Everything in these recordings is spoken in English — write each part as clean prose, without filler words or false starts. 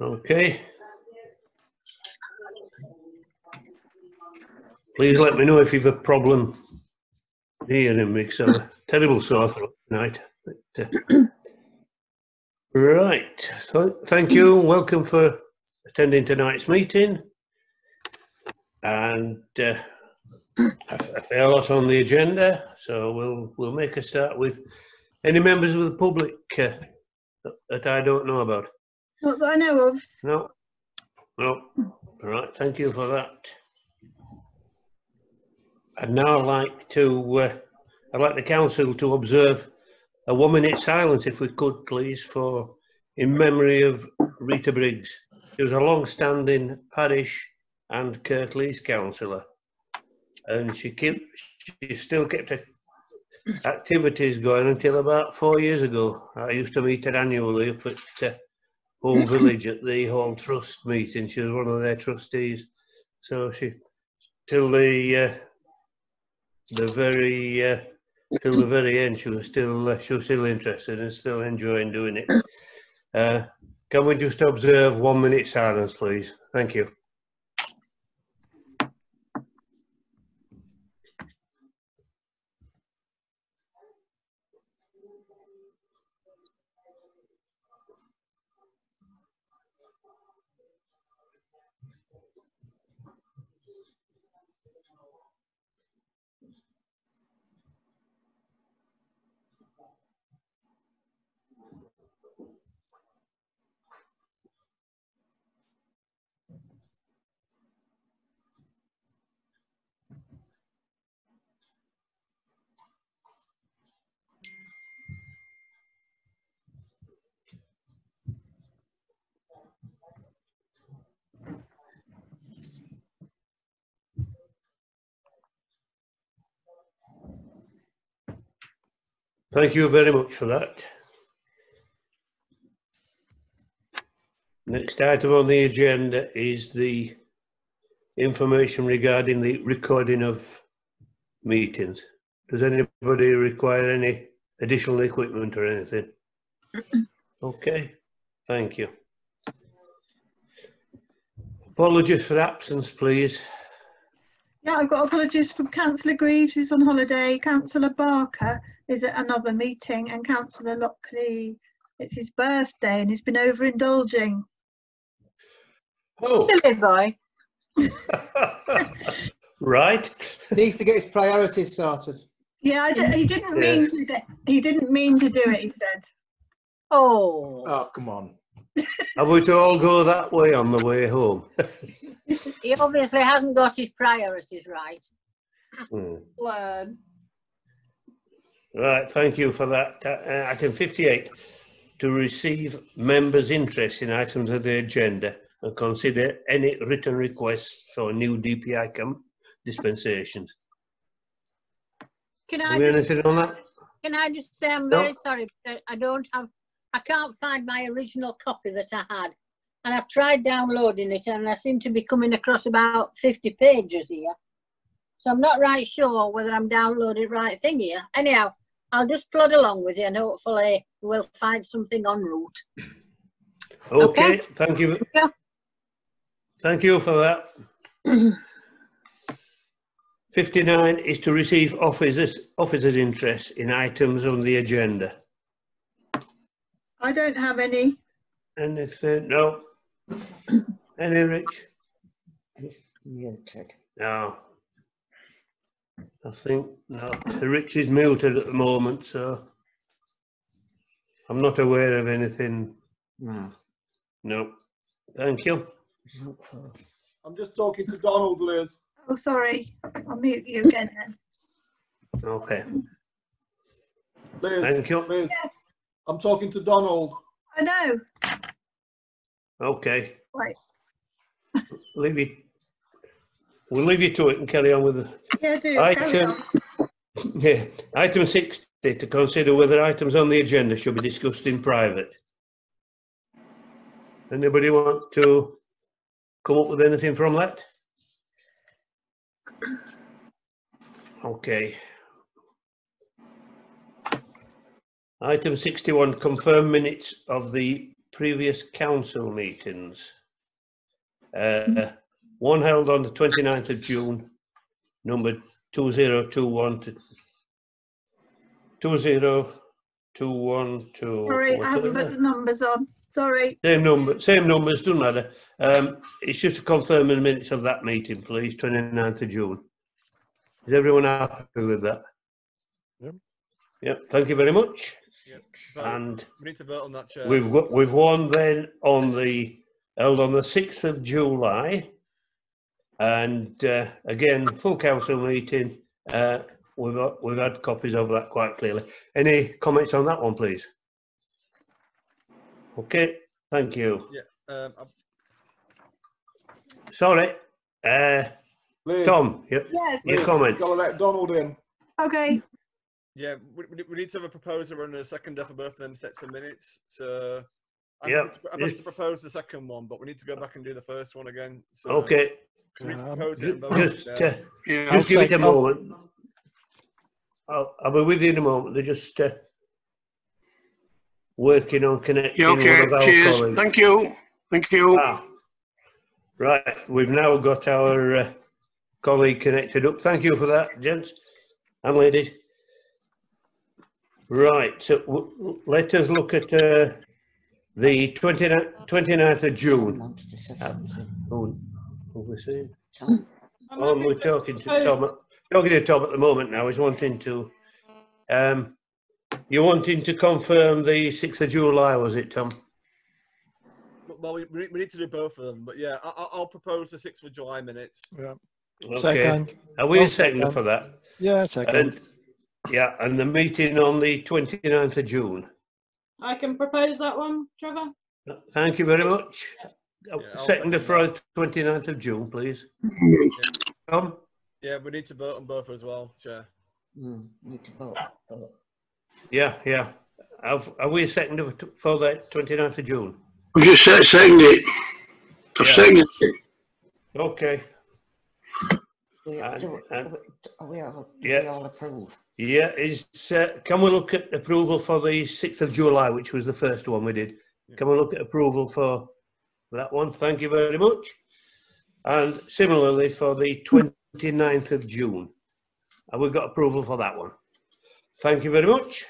Okay. Please let me know if you've a problem hearing me, because I'm a terrible sore throat tonight. Right. So, thank you. Welcome for attending tonight's meeting. And a fair lot on the agenda, so we'll make a start with any members of the public that I don't know about. Not that I know of. No. All right. Thank you for that. I'd now like to I'd like the council to observe a 1 minute silence, if we could, please, in memory of Rita Briggs. She was a long-standing parish and Kirklees councillor, and she still kept her activities going until about 4 years ago. I used to meet her annually up at Holme Village at the Hall Trust meeting. She was one of their trustees, so she till the very end she was still interested and still enjoying doing it. Can we just observe 1 minute silence, please? Thank you. Thank you very much for that. Next item on the agenda is the information regarding the recording of meetings. Does anybody require any additional equipment or anything? Okay, thank you. Apologies for absence, please. Yeah, I've got apologies from Councillor Greaves, who's on holiday. Councillor Barker is at another meeting, and Councillor Lockley, it's his birthday and he's been overindulging. Oh. Silly boy. Right. Needs to get his priorities sorted. Yeah, he didn't mean to. He didn't mean to do it. He said. Oh. Oh, come on. Are we to all go that way on the way home? He obviously hasn't got his priorities right. Learn. Right, thank you for that. Item 58, to receive members' interest in items of the agenda and consider any written requests for new DPI dispensations. Can Have we anything on that? Can I just say I'm very sorry, but I can't find my original copy that I had. And I've tried downloading it and I seem to be coming across about 50 pages here. So I'm not right sure whether I'm downloading the right thing here. Anyhow, I'll just plod along with you and hopefully we'll find something en route. Okay, thank you. Yeah. Thank you for that. 59 is to receive officers' interest in items on the agenda. I don't have any. Anything? No. Any, Rich? Yeah, check. No. I think no. Rich is muted at the moment, so I'm not aware of anything. No. No. Thank you. I'm just talking to Donald, Liz. Oh, sorry. I'll mute you again then. Okay. Liz, Thank you. Liz, Yes, I'm talking to Donald. I know. Okay. Right. We'll leave you to it and carry on with the Yeah, do. Carry on. yeah. Item 60, to consider whether items on the agenda should be discussed in private. Anybody want to come up with anything from that? Okay. Item 61, confirm minutes of the previous council meetings. One held on the 29th of June, numbered 2021 to 2021 to. Sorry, I haven't put the numbers on. Sorry. Same numbers, doesn't matter. It's just to confirm the minutes of that meeting, please, 29th of June. Is everyone happy with that? Yep. Yep, thank you very much. Yep. And we need to vote on that, Chair. we've won then held on the 6th of July. And again, full council meeting. We've had copies of that quite clearly. Any comments on that one, please? Okay, thank you. Yeah. Sorry, Liz, Tom, Yes. your Liz, comment. you've got to let Donald in. Okay. Yeah, we need to have a proposer and a seconder for both of them sets of minutes. So I'm happy to propose the second one, but we need to go back and do the first one again. So Okay, we need to propose it and vote just it, just give it a moment. I'll be with you in a moment. They're just working on connecting one of our cheers. colleagues. Thank you. Thank you. Right, we've now got our colleague connected up. Thank you for that, gents and ladies. Right, so let us look at the 29th of June. Who we seeing? We're talking to Tom. Talking to Tom at the moment now. He's wanting to. You're wanting to confirm the 6th of July, was it, Tom? Well, we need to do both of them, but yeah, I'll propose the 6th of July minutes. Yeah. Okay. Second. Are we I'll a second second. for that? Yeah, second. And the meeting on the 29th of June. I can propose that one, Trevor. Thank you very much. I'll Second second for 29th of June, please. Tom? Yeah, we need to vote on both as well, Chair. Need to vote. Yeah. Are we a second for that 29th of June? We just second it. I've seconded it. Okay. We all approve. Yeah, can we look at approval for the 6th of July, which was the first one we did? Can we look at approval for that one? Thank you very much. And similarly for the 29th of June. Have we got approval for that one? Thank you very much.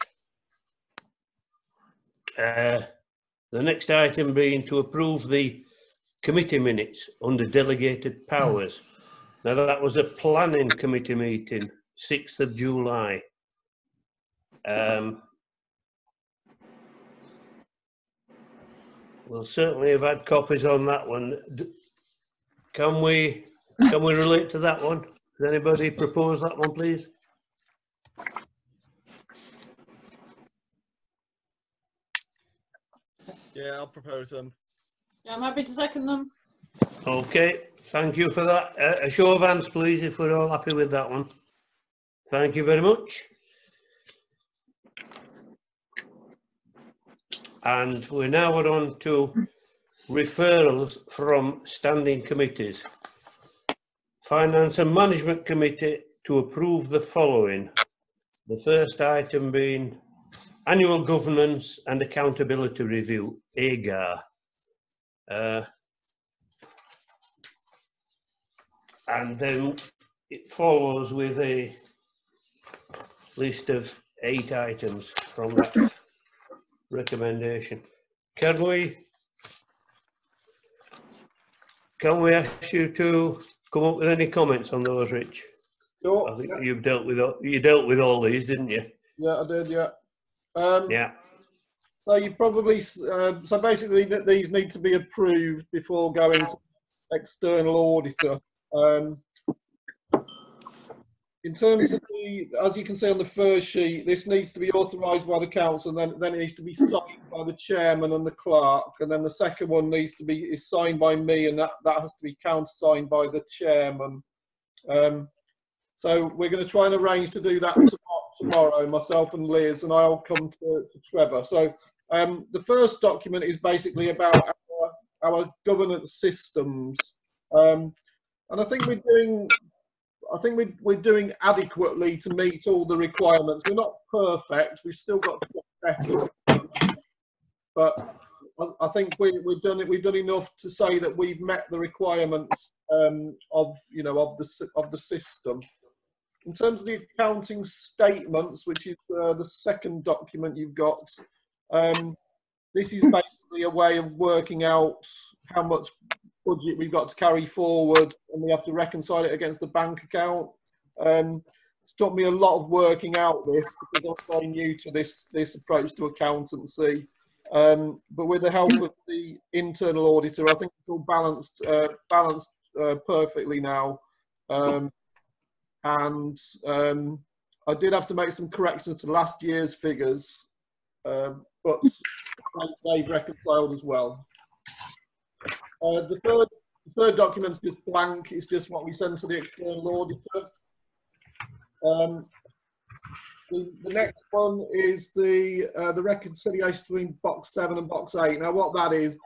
The next item being to approve the committee minutes under delegated powers. Now that was a planning committee meeting, 6th of July. We'll certainly have had copies on that one. Can we relate to that one? Does anybody propose that one, please? Yeah, I'll propose them. Yeah, I'm happy to second them. Okay, thank you for that. A show of hands, please, if we're all happy with that one. Thank you very much. And we're now on to referrals from standing committees. Finance and Management Committee to approve the following. The first item being Annual Governance and Accountability Review, AGAR. And then it follows with a list of 8 items from that recommendation. Can we ask you to come up with any comments on those, Rich? Sure. I think you dealt with all these, didn't you? Yeah, I did. Yeah. Yeah. So you probably so basically these need to be approved before going to external auditor. In terms of as you can see on the first sheet, this needs to be authorised by the council, and then it needs to be signed by the chairman and the clerk, and then the second one is signed by me, and that has to be countersigned by the chairman. So we're going to try and arrange to do that tomorrow, myself and Liz, and I'll come to Trevor. So the first document is basically about our governance systems, and I think we're doing adequately to meet all the requirements. We're not perfect. We've still got to get better, but I think we've done it. We've done enough to say that we've met the requirements of the system. In terms of the accounting statements, which is the second document you've got, this is basically a way of working out how much budget we've got to carry forward, and we have to reconcile it against the bank account. It's taught me a lot of working out this because I'm very new to this approach to accountancy. But with the help of the internal auditor, I think it's all balanced perfectly now. And I did have to make some corrections to last year's figures, but they've reconciled as well. The third document's just blank. It's just what we send to the external auditor. The next one is the reconciliation between box 7 and box 8. Now, what that is,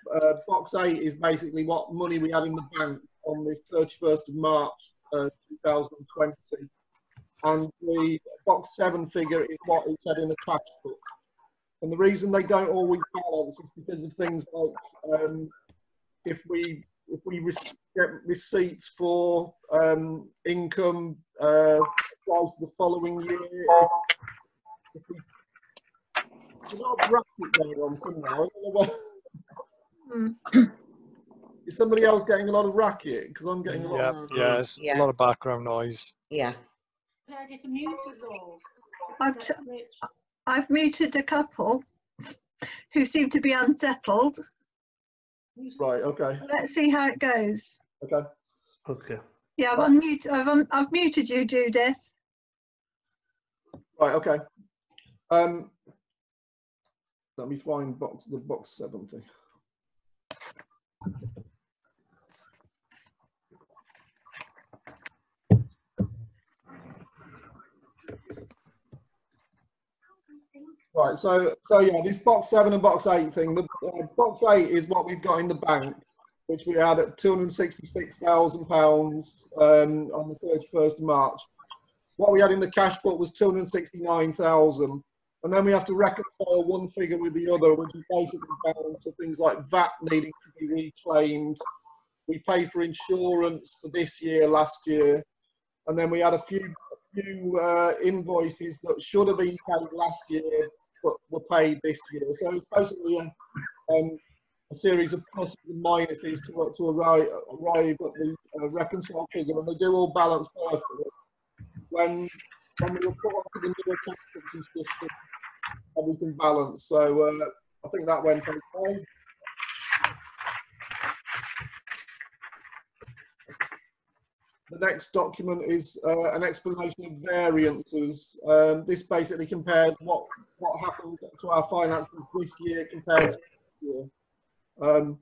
box 8 is basically what money we had in the bank on the 31st of March 2020, and the box 7 figure is what it said in the cash book. And the reason they don't always balance is because of things like if we get receipts for income applies to the following year. There's a lot of racket going on somewhere. I don't know what. Is somebody else getting a lot of racket? Because I'm getting a lot. Yeah, yes, a lot of background noise. Yeah. I had to mute us all. I've muted a couple who seem to be unsettled. Right. Okay. Let's see how it goes. Okay. Okay. Yeah, I've muted you, Judith. Right. Okay. Let me find the box 7 thing. Right, so yeah, this box 7 and box 8 thing. The box 8 is what we've got in the bank, which we had at £266,000 on the 31st of March. What we had in the cash book was 269,000, and then we have to reconcile one figure with the other, which is basically down to things like VAT needing to be reclaimed. We pay for insurance for this year, last year, and then we had a few invoices that should have been paid last year but were paid this year. So it's basically a series of pluses and minuses to arrive at the reconciled figure, and they do all balance perfectly. When we report to the new accountancy system, everything balanced. So I think that went okay. The next document is an explanation of variances. This basically compares what happened to our finances this year compared to last year. We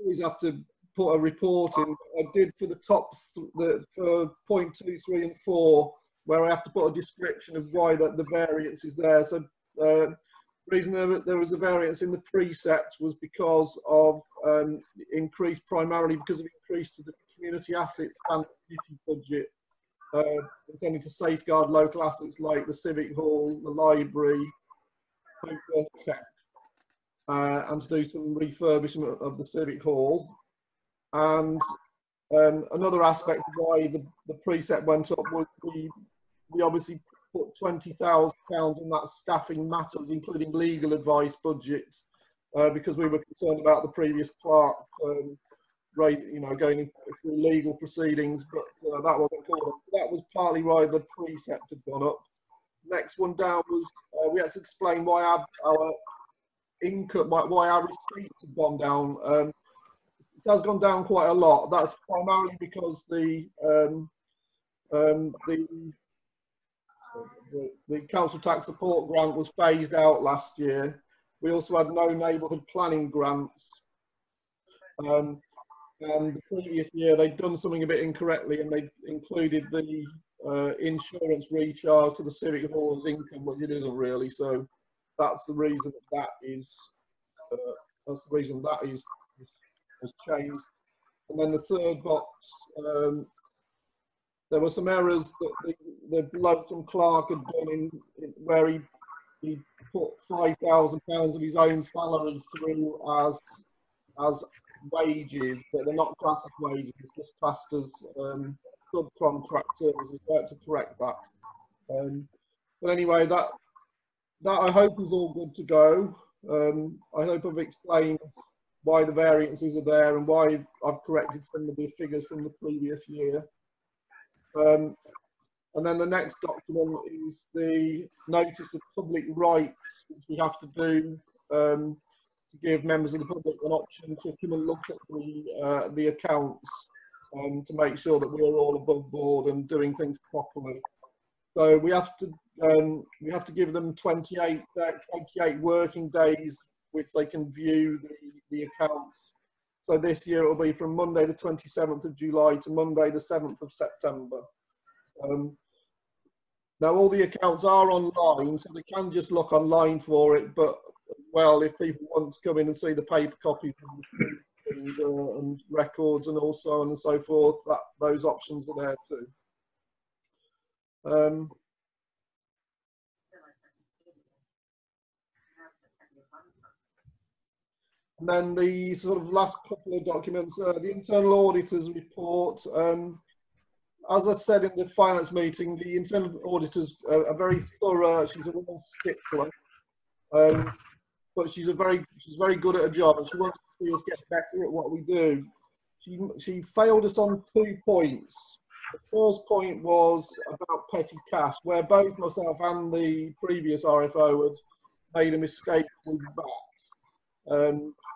always have to put a report in. I did for the top for point 2, 3, and 4, where I have to put a description of why the variance is there. So the reason there was a variance in the precept was because of increase, primarily because of increase to the community assets standard budget, intending to safeguard local assets like the civic hall, the library, tech, and to do some refurbishment of the civic hall. And another aspect of why the precept went up was we obviously put £20,000 in that staffing matters, including legal advice budget, because we were concerned about the previous clerk going through legal proceedings, but that wasn't called up. That was partly why the precept had gone up. Next one down was we had to explain why our income, why our receipts had gone down. It has gone down quite a lot. That's primarily because the council tax support grant was phased out last year. We also had no neighbourhood planning grants. And the previous year they'd done something a bit incorrectly, and they included the insurance recharge to the civic hall's income, which it isn't really. So that's the reason that is. That's the reason that has changed. And then the third box, there were some errors that the bloke from Clark had done in where he put £5,000 of his own salary through as wages, but they're not classed as wages, it's just classed as subcontractors. I'd like to correct that. But anyway, that I hope is all good to go. I hope I've explained why the variances are there and why I've corrected some of the figures from the previous year. And then the next document is the notice of public rights, which we have to do to give members of the public an option to come and look at the accounts to make sure that we're all above board and doing things properly. So we have to give them 28 working days which they can view the accounts. So this year it will be from Monday the 27th of July to Monday the 7th of September. Now all the accounts are online, so they can just look online for it, but well, if people want to come in and see the paper copies and records and so on and so forth, those options are there too. And then the sort of last couple of documents, the internal auditors report. As I said in the finance meeting, the internal auditors are very thorough. She's a real stickler, but she's very good at her job, and she wants to see us get better at what we do. She failed us on 2 points. The first point was about petty cash, where both myself and the previous RFO had made a mistake with that.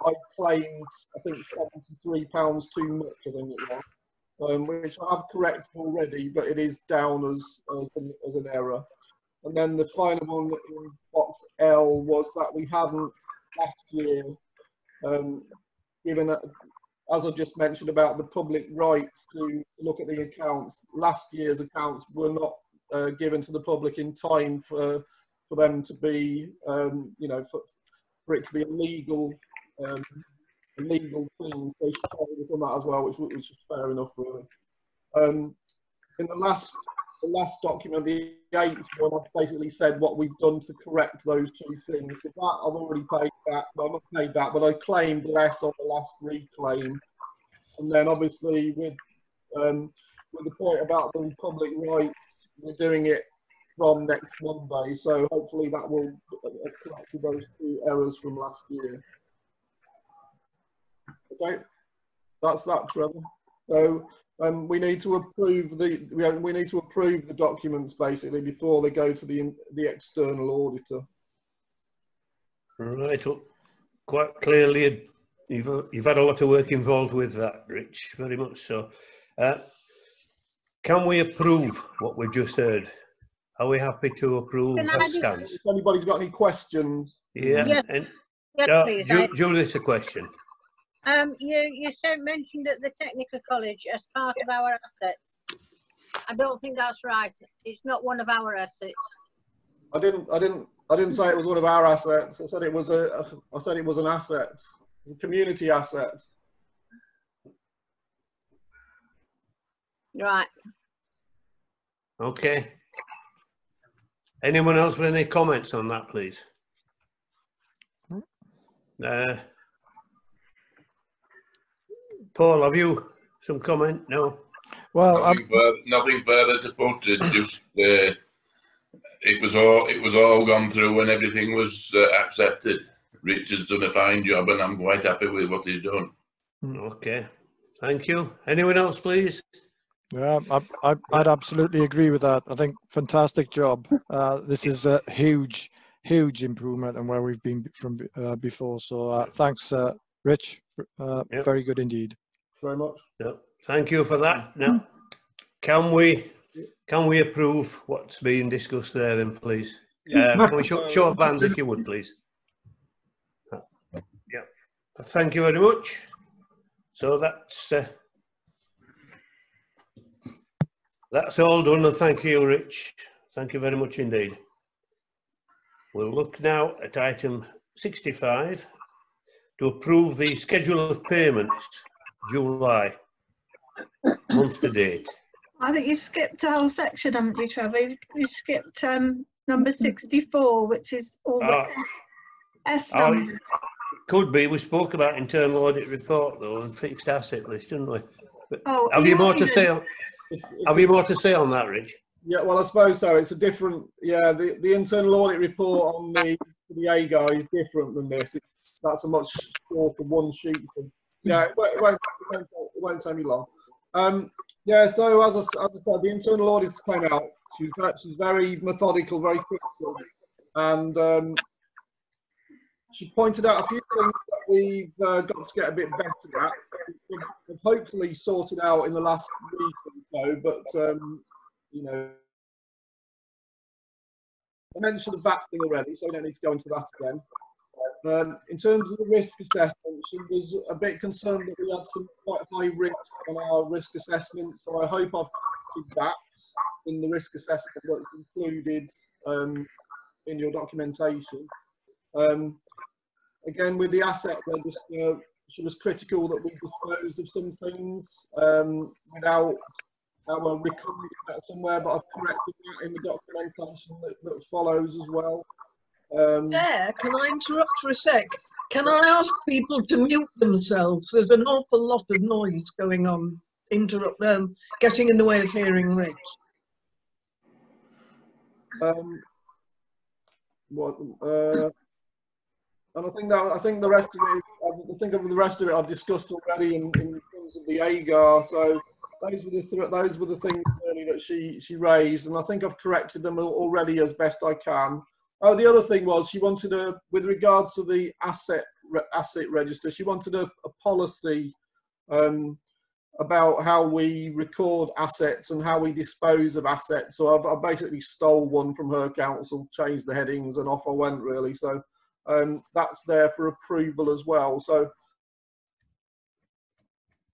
I claimed, I think, £73 too much, I think it was, which I have corrected already, but it is down as an error. And then the final one in box L was that we hadn't last year given, as I just mentioned about the public rights to look at the accounts, last year's accounts were not given to the public in time for them to be, you know, for it to be a legal thing. So she told us on that as well, which was fair enough, really. In the last document, the 8th one, I've basically said what we've done to correct those 2 things. With that, I've already paid back. Well, I'm not paid back, but I claimed less on the last reclaim. And then, obviously, with the point about the public rights, we're doing it from next Monday. So hopefully that will have corrected those 2 errors from last year. Okay, that's that, Trevor. So we need to approve the documents basically before they go to the external auditor. Right, well, quite clearly you've had a lot of work involved with that, Rich. Very much so. Can we approve what we've just heard? Are we happy to approve as stands? If anybody's got any questions? Yeah. Yes, And, yes please. Judith, a question. You mentioned at the technical college as part of our assets. I don't think that's right. It's not one of our assets. I didn't say it was one of our assets. I said it was an asset, a community asset. Right. Okay. Anyone else with any comments on that, please? Paul, have you some comment? No. Well, nothing further to put. It just it was all gone through and everything was accepted. Richard's done a fine job, and I'm quite happy with what he's done. Okay, thank you. Anyone else, please? Yeah, I'd absolutely agree with that. I think fantastic job. This is a huge improvement on where we've been from before. So thanks, Rich. Yep. Very good indeed. Very much. Yep. Thank you for that. Now, can we approve what's being discussed there, then, please? Can we show of hands, if you would, please? Yeah. Thank you very much. So that's all done, and thank you, Rich. Thank you very much indeed. We'll look now at item 65 to approve the schedule of payments, July, month to date. I think you skipped a whole section, haven't you, Trevor? You skipped number 64, which is all the S numbers. Could be. We spoke about internal audit report though and fixed asset list, didn't we? But Oh, have you more to say? Have you more to say on that, Rich? Yeah, well, I suppose so. It's a different. Yeah, the internal audit report on the A guy is different than this. That's a much shorter one sheet. So, yeah, it won't take me long. Yeah, so as I said, the internal audits came out. She's very methodical, very critical, and she pointed out a few things that we've got to get a bit better at. We've hopefully sorted out in the last week or so, but you know, I mentioned the VAT thing already, so we don't need to go into that again. In terms of the risk assessment, she was a bit concerned that we had some quite high risk on our risk assessment, so I hope I've captured that in the risk assessment that's included in your documentation. Again, with the asset register, she was critical that we disposed of some things without our recording that somewhere, but I've corrected that in the documentation that follows as well. Chair, can I interrupt for a sec? Can I ask people to mute themselves? There's an awful lot of noise going on, getting in the way of hearing Rich. And I think the rest of it, I think of the rest of it I've discussed already in terms of the AGAR. So those were the things really that she raised, and I think I've corrected them already as best I can. Oh, the other thing was she wanted with regards to the asset register, she wanted a policy about how we record assets and how we dispose of assets. So I basically stole one from her council, changed the headings, and off I went really. So that's there for approval as well. So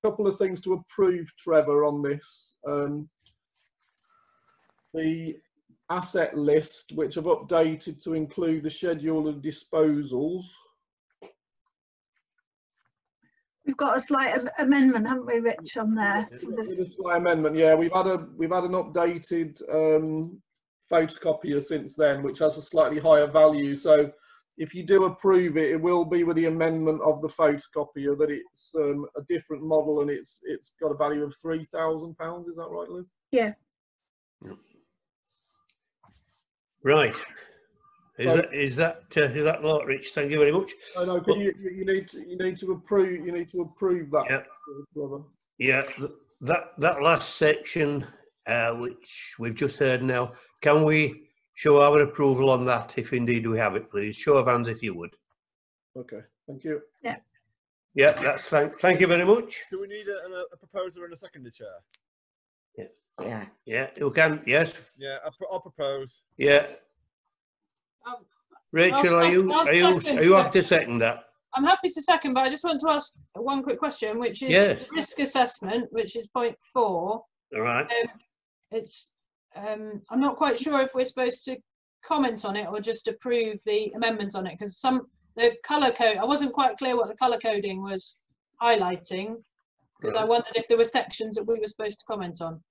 a couple of things to approve, Trevor, on this. The asset list, which I've updated to include the schedule of disposals. We've got a slight amendment, haven't we, Rich, on there? With a slight amendment, yeah. We've had an updated photocopier since then, which has a slightly higher value. So if you do approve it, it will be with the amendment of the photocopier that it's a different model and it's got a value of £3,000. Is that right, Liz? Yeah. Right. Is that a lot, Rich? Thank you very much. I know. You need to approve that. Yeah. Yeah. That last section, which we've just heard now, can we show our approval on that, if indeed we have it, please? Show of hands if you would. Okay. Thank you. Yeah. Yeah. That's thank you very much. Do we need a proposer and a seconder, Chair? Yeah. Yeah. You can. Yes. Yeah. I'll propose. Yeah. Rachel, are you happy to second that? I'm happy to second, but I just want to ask one quick question, which is yes. Risk assessment, which is point 4. All right. I'm not quite sure if we're supposed to comment on it or just approve the amendments on it, because the colour code, I wasn't quite clear what the colour coding was highlighting, because I wondered if there were sections that we were supposed to comment on.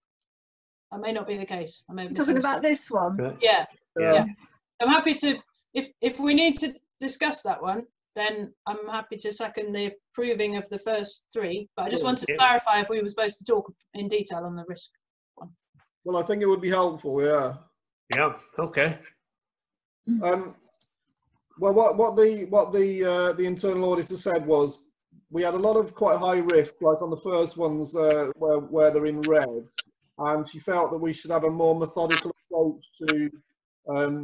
That may not be the case. I may have talking about this one. Right. Yeah. I'm happy to, if we need to discuss that one, then I'm happy to second the approving of the first 3. But I just wanted to clarify if we were supposed to talk in detail on the risk one. Well, I think it would be helpful. Yeah. Yeah. Okay. Well, what the internal auditor said was we had a lot of quite high risk, like on the first ones where they're in red, and she felt that we should have a more methodical approach to a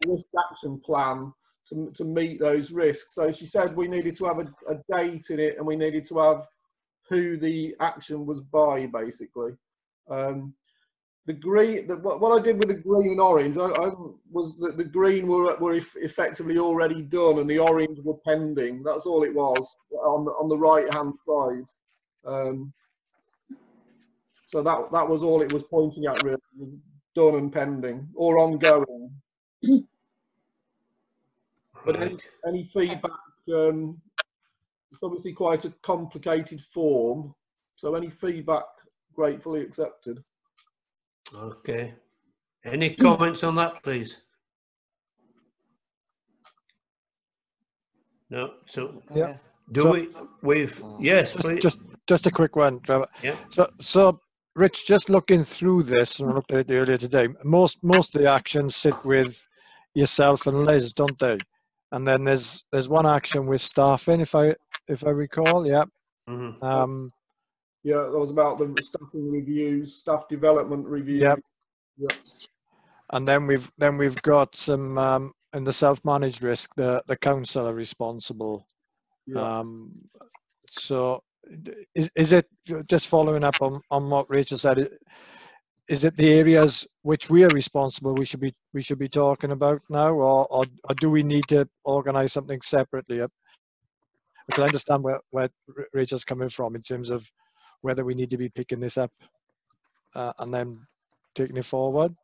risk action plan to meet those risks. So she said we needed to have a date in it, and we needed to have who the action was by, basically. The green, what I did with the green and orange, was that the green were effectively already done, and the orange were pending. That's all it was on the right hand side. So that was all it was pointing at, really, was done and pending or ongoing. But any feedback, it's obviously quite a complicated form, so any feedback gratefully accepted. Okay. Any comments on that, please? No. So Yeah. Yes, please. Just a quick one, Trevor. Yeah. So Rich, just looking through this, and I looked at it earlier today, most of the actions sit with yourself and Liz, don't they? And then there's one action with staffing, if I recall. Yeah. Mm-hmm. Yeah, that was about the staffing reviews, staff development reviews. Yep. Yep. And then we've got some in the self-managed risk, the council are responsible. Yeah. So is it, just following up on what Rachel said, is it the areas which we are responsible we should be talking about now, or do we need to organise something separately? Because I understand where Rachel's coming from in terms of whether we need to be picking this up and then taking it forward.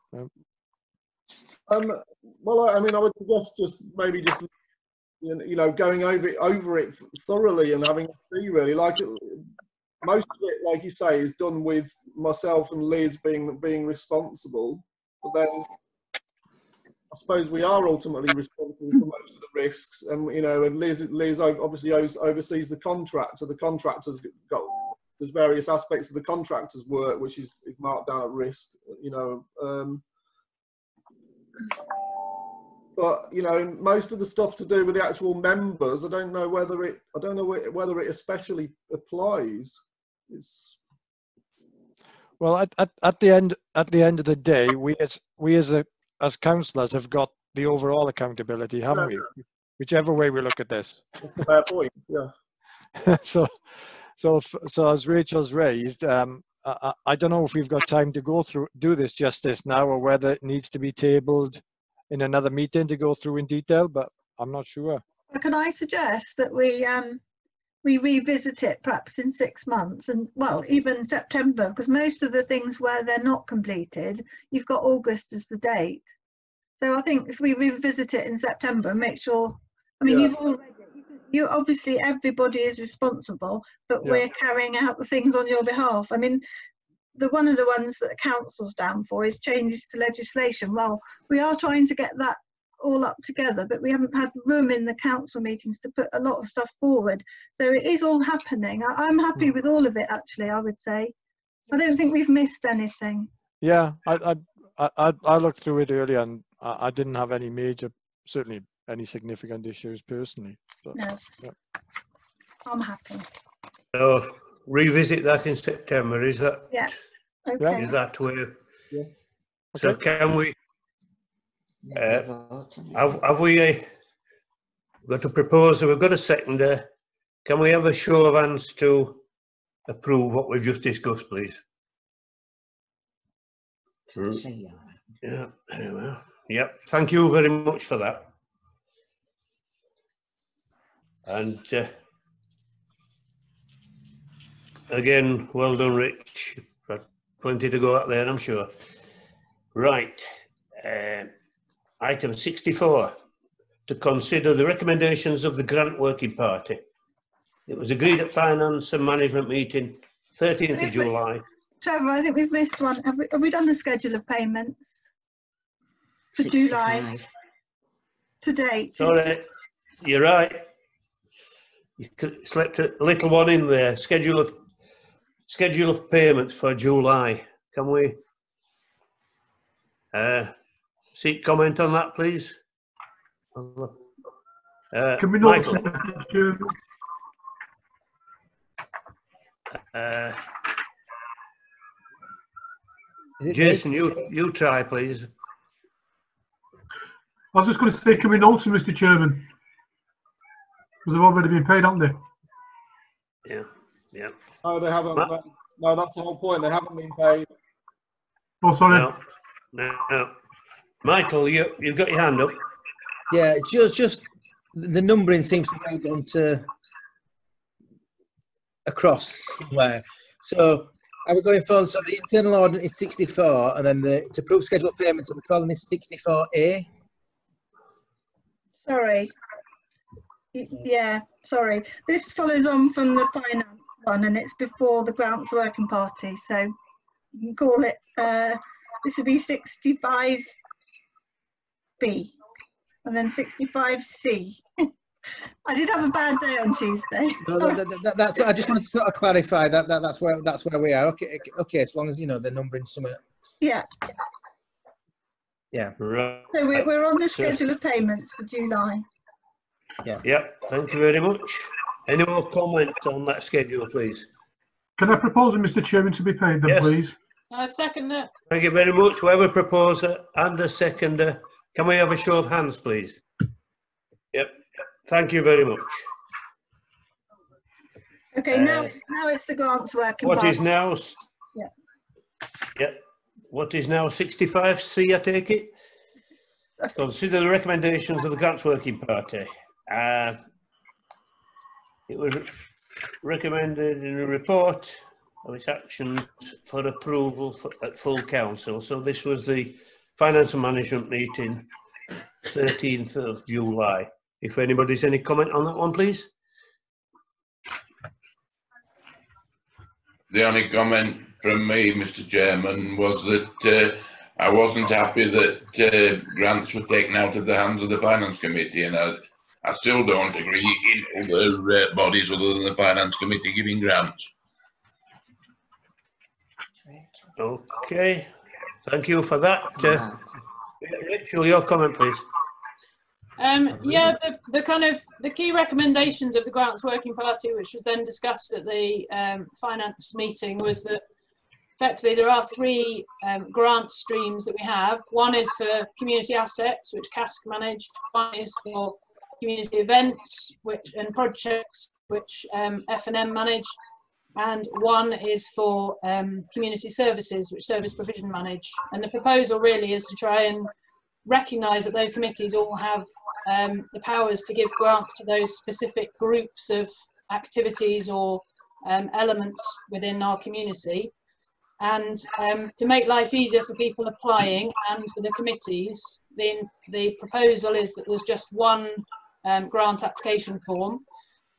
Well, I mean, I would suggest maybe going over it thoroughly and having a see, really. Like most of it, like you say, is done with myself and Liz being responsible. But then I suppose we are ultimately responsible for most of the risks, and and Liz obviously oversees the contract, so the contractor's there's various aspects of the contractor's work which is marked down at risk, But most of the stuff to do with the actual members, I don't know whether it especially applies. Well, at the end of the day, we as councillors have got the overall accountability, haven't we? Whichever way we look at this. That's a fair point. Yeah. So as Rachel's raised, I don't know if we've got time to do this justice now, or whether it needs to be tabled in another meeting to go through in detail, but I'm not sure. Can I suggest that we revisit it perhaps in 6 months, and well, even September, because most of the things where they're not completed, you've got August as the date. So I think if we revisit it in September and make sure, I mean, you obviously, everybody is responsible, but we're carrying out the things on your behalf. I mean, one of the ones that the council's down for is changes to legislation. Well, we are trying to get that all up together, but we haven't had room in the council meetings to put a lot of stuff forward. So it is all happening. I'm happy with all of it, actually, I would say. I don't think we've missed anything. Yeah, I looked through it earlier, and I didn't have any certainly any significant issues personally. But, no. Yeah. I'm happy. So revisit that in September, is that? Yeah. Okay. Is that where? Yeah. So can we? Have we got a proposal? We've got a seconder. Can we have a show of hands to approve what we've just discussed, please? Yeah. Well, yep. Thank you very much for that. And again, well done, Rich. Plenty to go out there, I'm sure. Right. Item 64, to consider the recommendations of the grant working party. It was agreed at finance and management meeting 13th of July. Trevor, I think we've missed one. Have we done the schedule of payments for 65. July to date? Sorry, you're right. You slipped a little one in there. Schedule of payments for July. Can we seek comment on that, please? Can we not? Jason, you try, please. I was just going to say, can we note them, Mr. Chairman? Because they've already been paid, haven't they? Yeah, yeah. Oh, they haven't. No, that's the whole point. They haven't been paid. Oh, sorry. No. Michael, you've got your hand up. Yeah, just the numbering seems to have gone to across somewhere. So are we going forward? So the internal audit is 64, and then to approve schedule of payments, we're calling this 64A. Sorry. Yeah, sorry. This follows on from the finance one, and it's before the grants working party. So you can call it this would be 65B and then 65C. I did have a bad day on Tuesday. No, that's. I just wanted to sort of clarify that's where we are. Okay. As long as you know the numbering somewhere. Yeah. Yeah. Right. So we're on the schedule of payments for July. Yeah. Yep. Thank you very much. Any more comment on that schedule, please? Can I propose, Mr. Chairman, to be paid then, Yes. please? I second it. Thank you very much. We have a proposer and a seconder. Can we have a show of hands, please? Yep. Thank you very much. Okay, now it's the grants working. What is now? Yeah. Yep. What is now 65C, I take it? Consider the recommendations of the Grants Working Party. It was recommended in a report of its actions for approval at full council. So this was the Finance and Management meeting, 13th of July. If anybody's any comment on that one, please. The only comment from me, Mr. Chairman, was that I wasn't happy that grants were taken out of the hands of the Finance Committee, and I still don't agree in other bodies other than the Finance Committee giving grants. Okay, thank you for that. Rachel, your comment, please. Yeah, the key recommendations of the Grants Working Party, which was then discussed at the finance meeting, was that effectively there are three grant streams that we have. One is for community assets, which CASC managed. One is for community events and projects, which F&M manage. And one is for community services, which Service Provision manage. And the proposal really is to try and recognise that those committees all have the powers to give grants to those specific groups of activities or elements within our community. And to make life easier for people applying and for the committees, the proposal is that there's just one grant application form,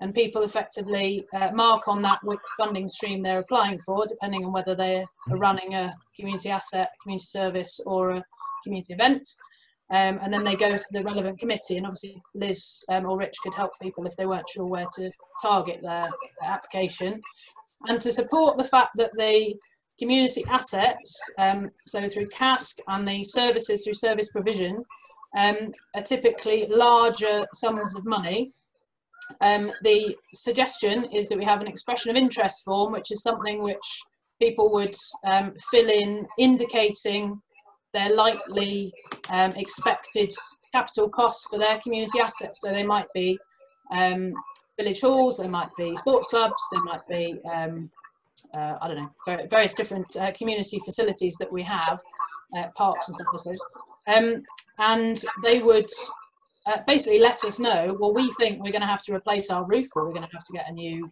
and people effectively mark on that which funding stream they're applying for, depending on whether they are running a community asset, community service or a community event. And then they go to the relevant committee, and obviously Liz or Rich could help people if they weren't sure where to target their application. And to support the fact that the community assets, so through CASC, and the services through Service Provision, are typically larger sums of money. The suggestion is that we have an expression of interest form, which is something which people would fill in, indicating their likely expected capital costs for their community assets. So they might be village halls, they might be sports clubs, they might be I don't know, various different community facilities that we have, parks and stuff, I suppose. And they would basically let us know, well, we think we're going to have to replace our roof, or we're going to have to get a new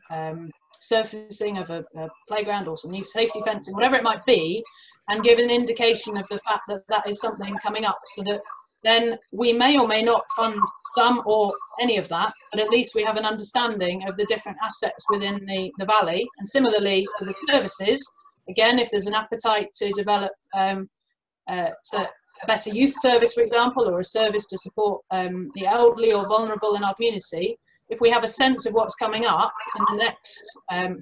surfacing of a playground, or some new safety fencing, whatever it might be, and give an indication of the fact that that is something coming up, so that then we may or may not fund some or any of that, but at least we have an understanding of the different assets within the valley. And similarly for the services, again, if there's an appetite to develop a better youth service, for example, or a service to support the elderly or vulnerable in our community, if we have a sense of what's coming up in the next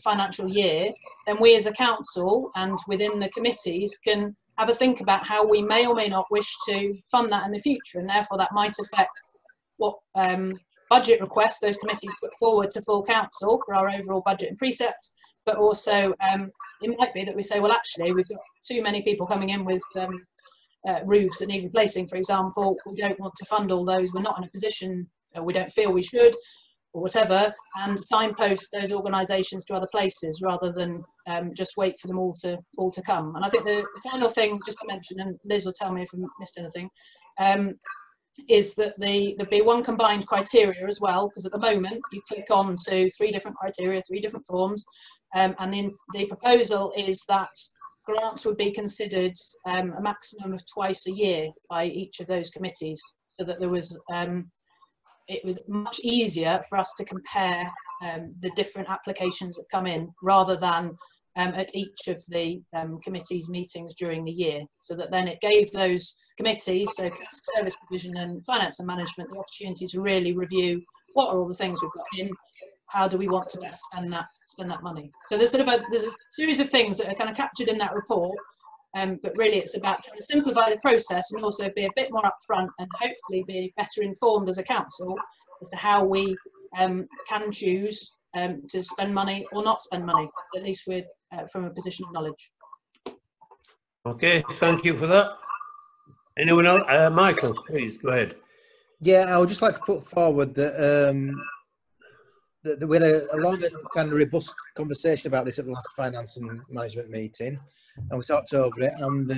financial year, then we as a council and within the committees can have a think about how we may or may not wish to fund that in the future, and therefore that might affect what budget requests those committees put forward to full council for our overall budget and precept. But also it might be that we say, well, actually we've got too many people coming in with roofs that need replacing, for example. We don't want to fund all those, we're not in a position, we don't feel we should, or whatever, and signpost those organisations to other places rather than just wait for them all to come. And I think the final thing, just to mention, and Liz will tell me if I missed anything, is that there'd be one combined criteria as well, because at the moment you click on to 3 different criteria, 3 different forms, and then the proposal is that grants would be considered a maximum of twice a year by each of those committees, so that there was it was much easier for us to compare the different applications that come in, rather than at each of the committees' meetings during the year, so that then it gave those committees, so service provision and finance and management, the opportunity to really review what are all the things we've got in, how do we want to best spend that money. So there's there's a series of things that are kind of captured in that report, but really it's about trying to simplify the process and also be a bit more upfront and hopefully be better informed as a council as to how we can choose to spend money or not spend money, at least with from a position of knowledge. Okay, thank you for that. Anyone else? Michael, please go ahead. Yeah, I would just like to put forward that, that we had a long and kind of robust conversation about this at the last finance and management meeting, and we talked over it. And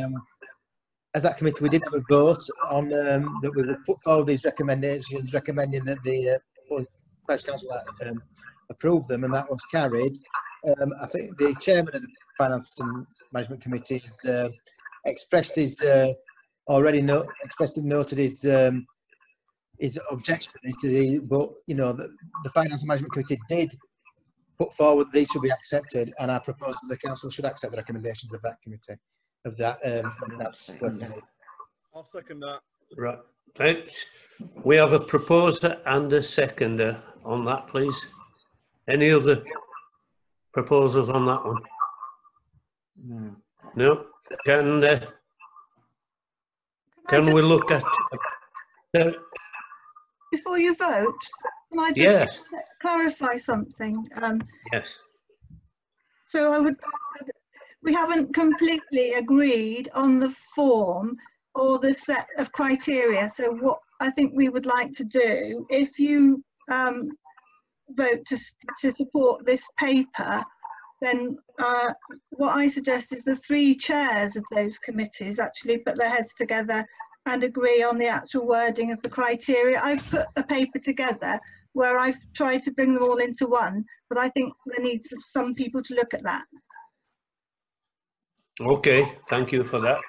as that committee, we did have a vote on that we would put forward these recommendations, recommending that the Parish Council approve them, and that was carried. I think the chairman of the Finance and Management Committee has expressed his noted his objection to it, but you know the Finance and Management Committee did put forward these should be accepted, and I propose that the council should accept the recommendations of that committee. Of that, I'll second that. Right, thanks. We have a proposer and a seconder on that, please. Any other proposals on that one? No. No. Can we look at? Before you vote, can I just Yes. clarify something? Yes. So we haven't completely agreed on the form or the set of criteria. So what I think we would like to do, if you vote to support this paper, then what I suggest is the 3 chairs of those committees actually put their heads together and agree on the actual wording of the criteria. I've put a paper together where I've tried to bring them all into one, but I think there needs some people to look at that. Okay, thank you for that.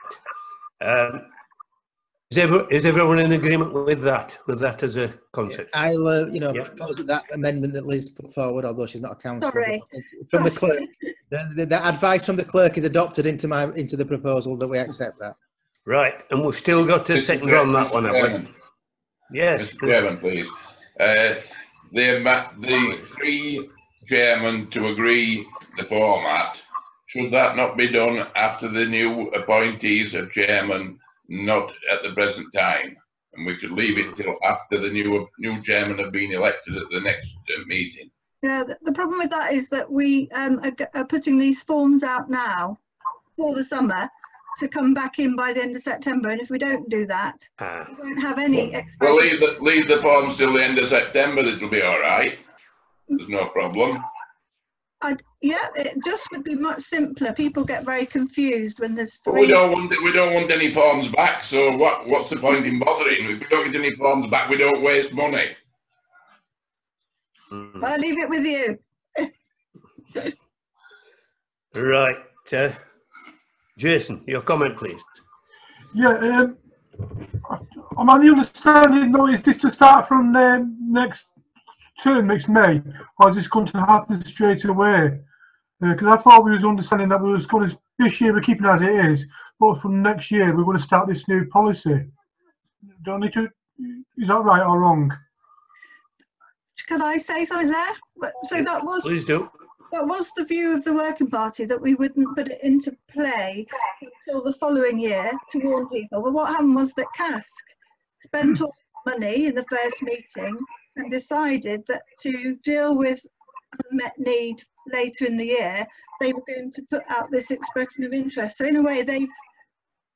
Is everyone in agreement with that as a concept? I'll propose that amendment that Liz put forward, although she's not a councillor. Sorry. From the clerk, the advice from the clerk is adopted into the proposal that we accept that. Right, and we've still got a second on that one, haven't we? Yes. Mr. Chairman, please. The 3 chairmen to agree the format, should that not be done after the new appointees of chairman, not at the present time? And we could leave it till after the new chairman have been elected at the next meeting. Yeah, the problem with that is that we are putting these forms out now for the summer to come back in by the end of September, and if we don't do that, we won't have any expression. Well, leave the forms till the end of September. It'll be all right. There's no problem. Yeah, it just would be much simpler. People get very confused when there's 3. But we don't want any forms back. So what's the point in bothering? If we don't get any forms back, we don't waste money. I'll leave it with you. Right. Jason, your comment, please. Yeah, I'm on the understanding, though, is this to start from next term, next May, or is this going to happen straight away? Because I thought we was understanding that we was going to, this year we're keeping it as it is, but from next year we're going to start this new policy. Don't need to, is that right or wrong? Can I say something there? So that was, please do. That was the view of the Working Party, that we wouldn't put it into play until the following year to warn people. But what happened was that CASC spent all the money in the first meeting and decided that to deal with unmet need later in the year, they were going to put out this expression of interest. So in a way, they've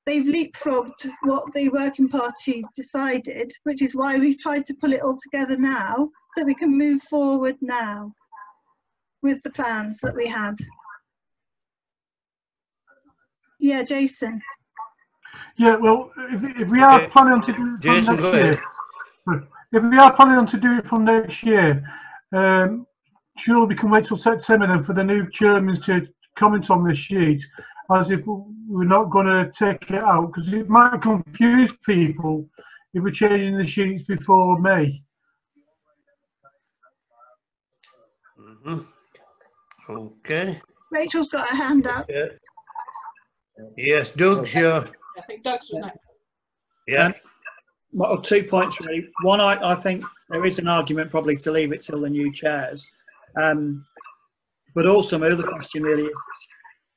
leapfrogged what the Working Party decided, which is why we've tried to pull it all together now, so we can move forward now with the plans that we had. Yeah, Jason. Yeah, well, if we are planning on to do it Jason, from next year, if we are planning on to do it from next year, surely we can wait till September then for the new chairmen to comment on this sheet, as if we're not going to take it out, because it might confuse people if we're changing the sheets before May. Okay. Rachel's got her hand up. Yeah. Yes, Doug, sure. I think Doug's was next. Yeah. Well, 2 points really. One, I think there is an argument probably to leave it till the new chairs. But also my other question really is,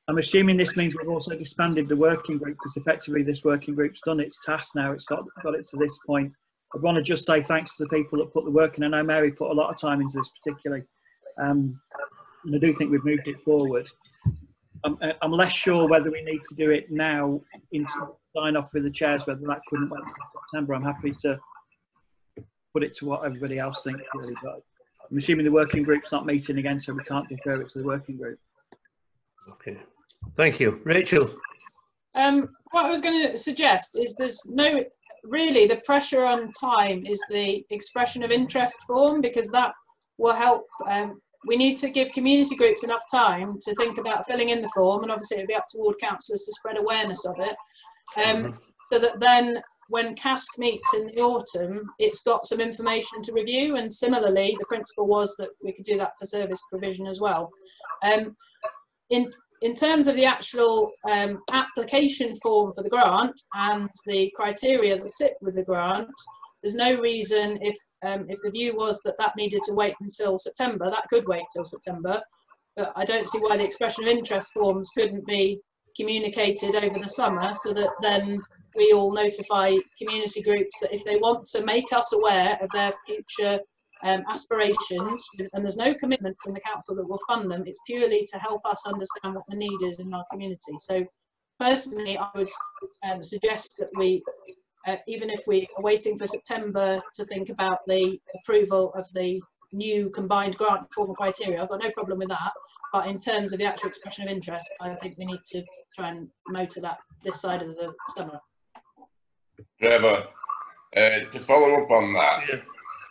I'm assuming this means we've also disbanded the working group, because effectively this working group's done its task now. It's got it to this point. I want to just say thanks to the people that put the work in. I know Mary put a lot of time into this particularly. And I do think we've moved it forward. I'm less sure whether we need to do it now into sign off with the chairs, whether that couldn't wait until September. I'm happy to put it to what everybody else thinks really, but I'm assuming the working group's not meeting again, so we can't defer it to the working group. Okay, thank you. Rachel? What I was going to suggest is there's no, really the pressure on time is the expression of interest form, because that will help. We need to give community groups enough time to think about filling in the form, and obviously it'll be up to ward councillors to spread awareness of it, so that then when CASC meets in the autumn, it's got some information to review. And similarly, the principle was that we could do that for service provision as well. In terms of the actual application form for the grant and the criteria that sit with the grant, there's no reason, if the view was that that needed to wait until September, that could wait till September. But I don't see why the expression of interest forms couldn't be communicated over the summer, so that then we all notify community groups that if they want to make us aware of their future aspirations, and there's no commitment from the council that will fund them, it's purely to help us understand what the need is in our community. So personally, I would suggest that we, even if we are waiting for September to think about the approval of the new combined grant form criteria, I've got no problem with that. But in terms of the actual expression of interest, I think we need to try and motor that this side of the summer. Trevor, to follow up on that,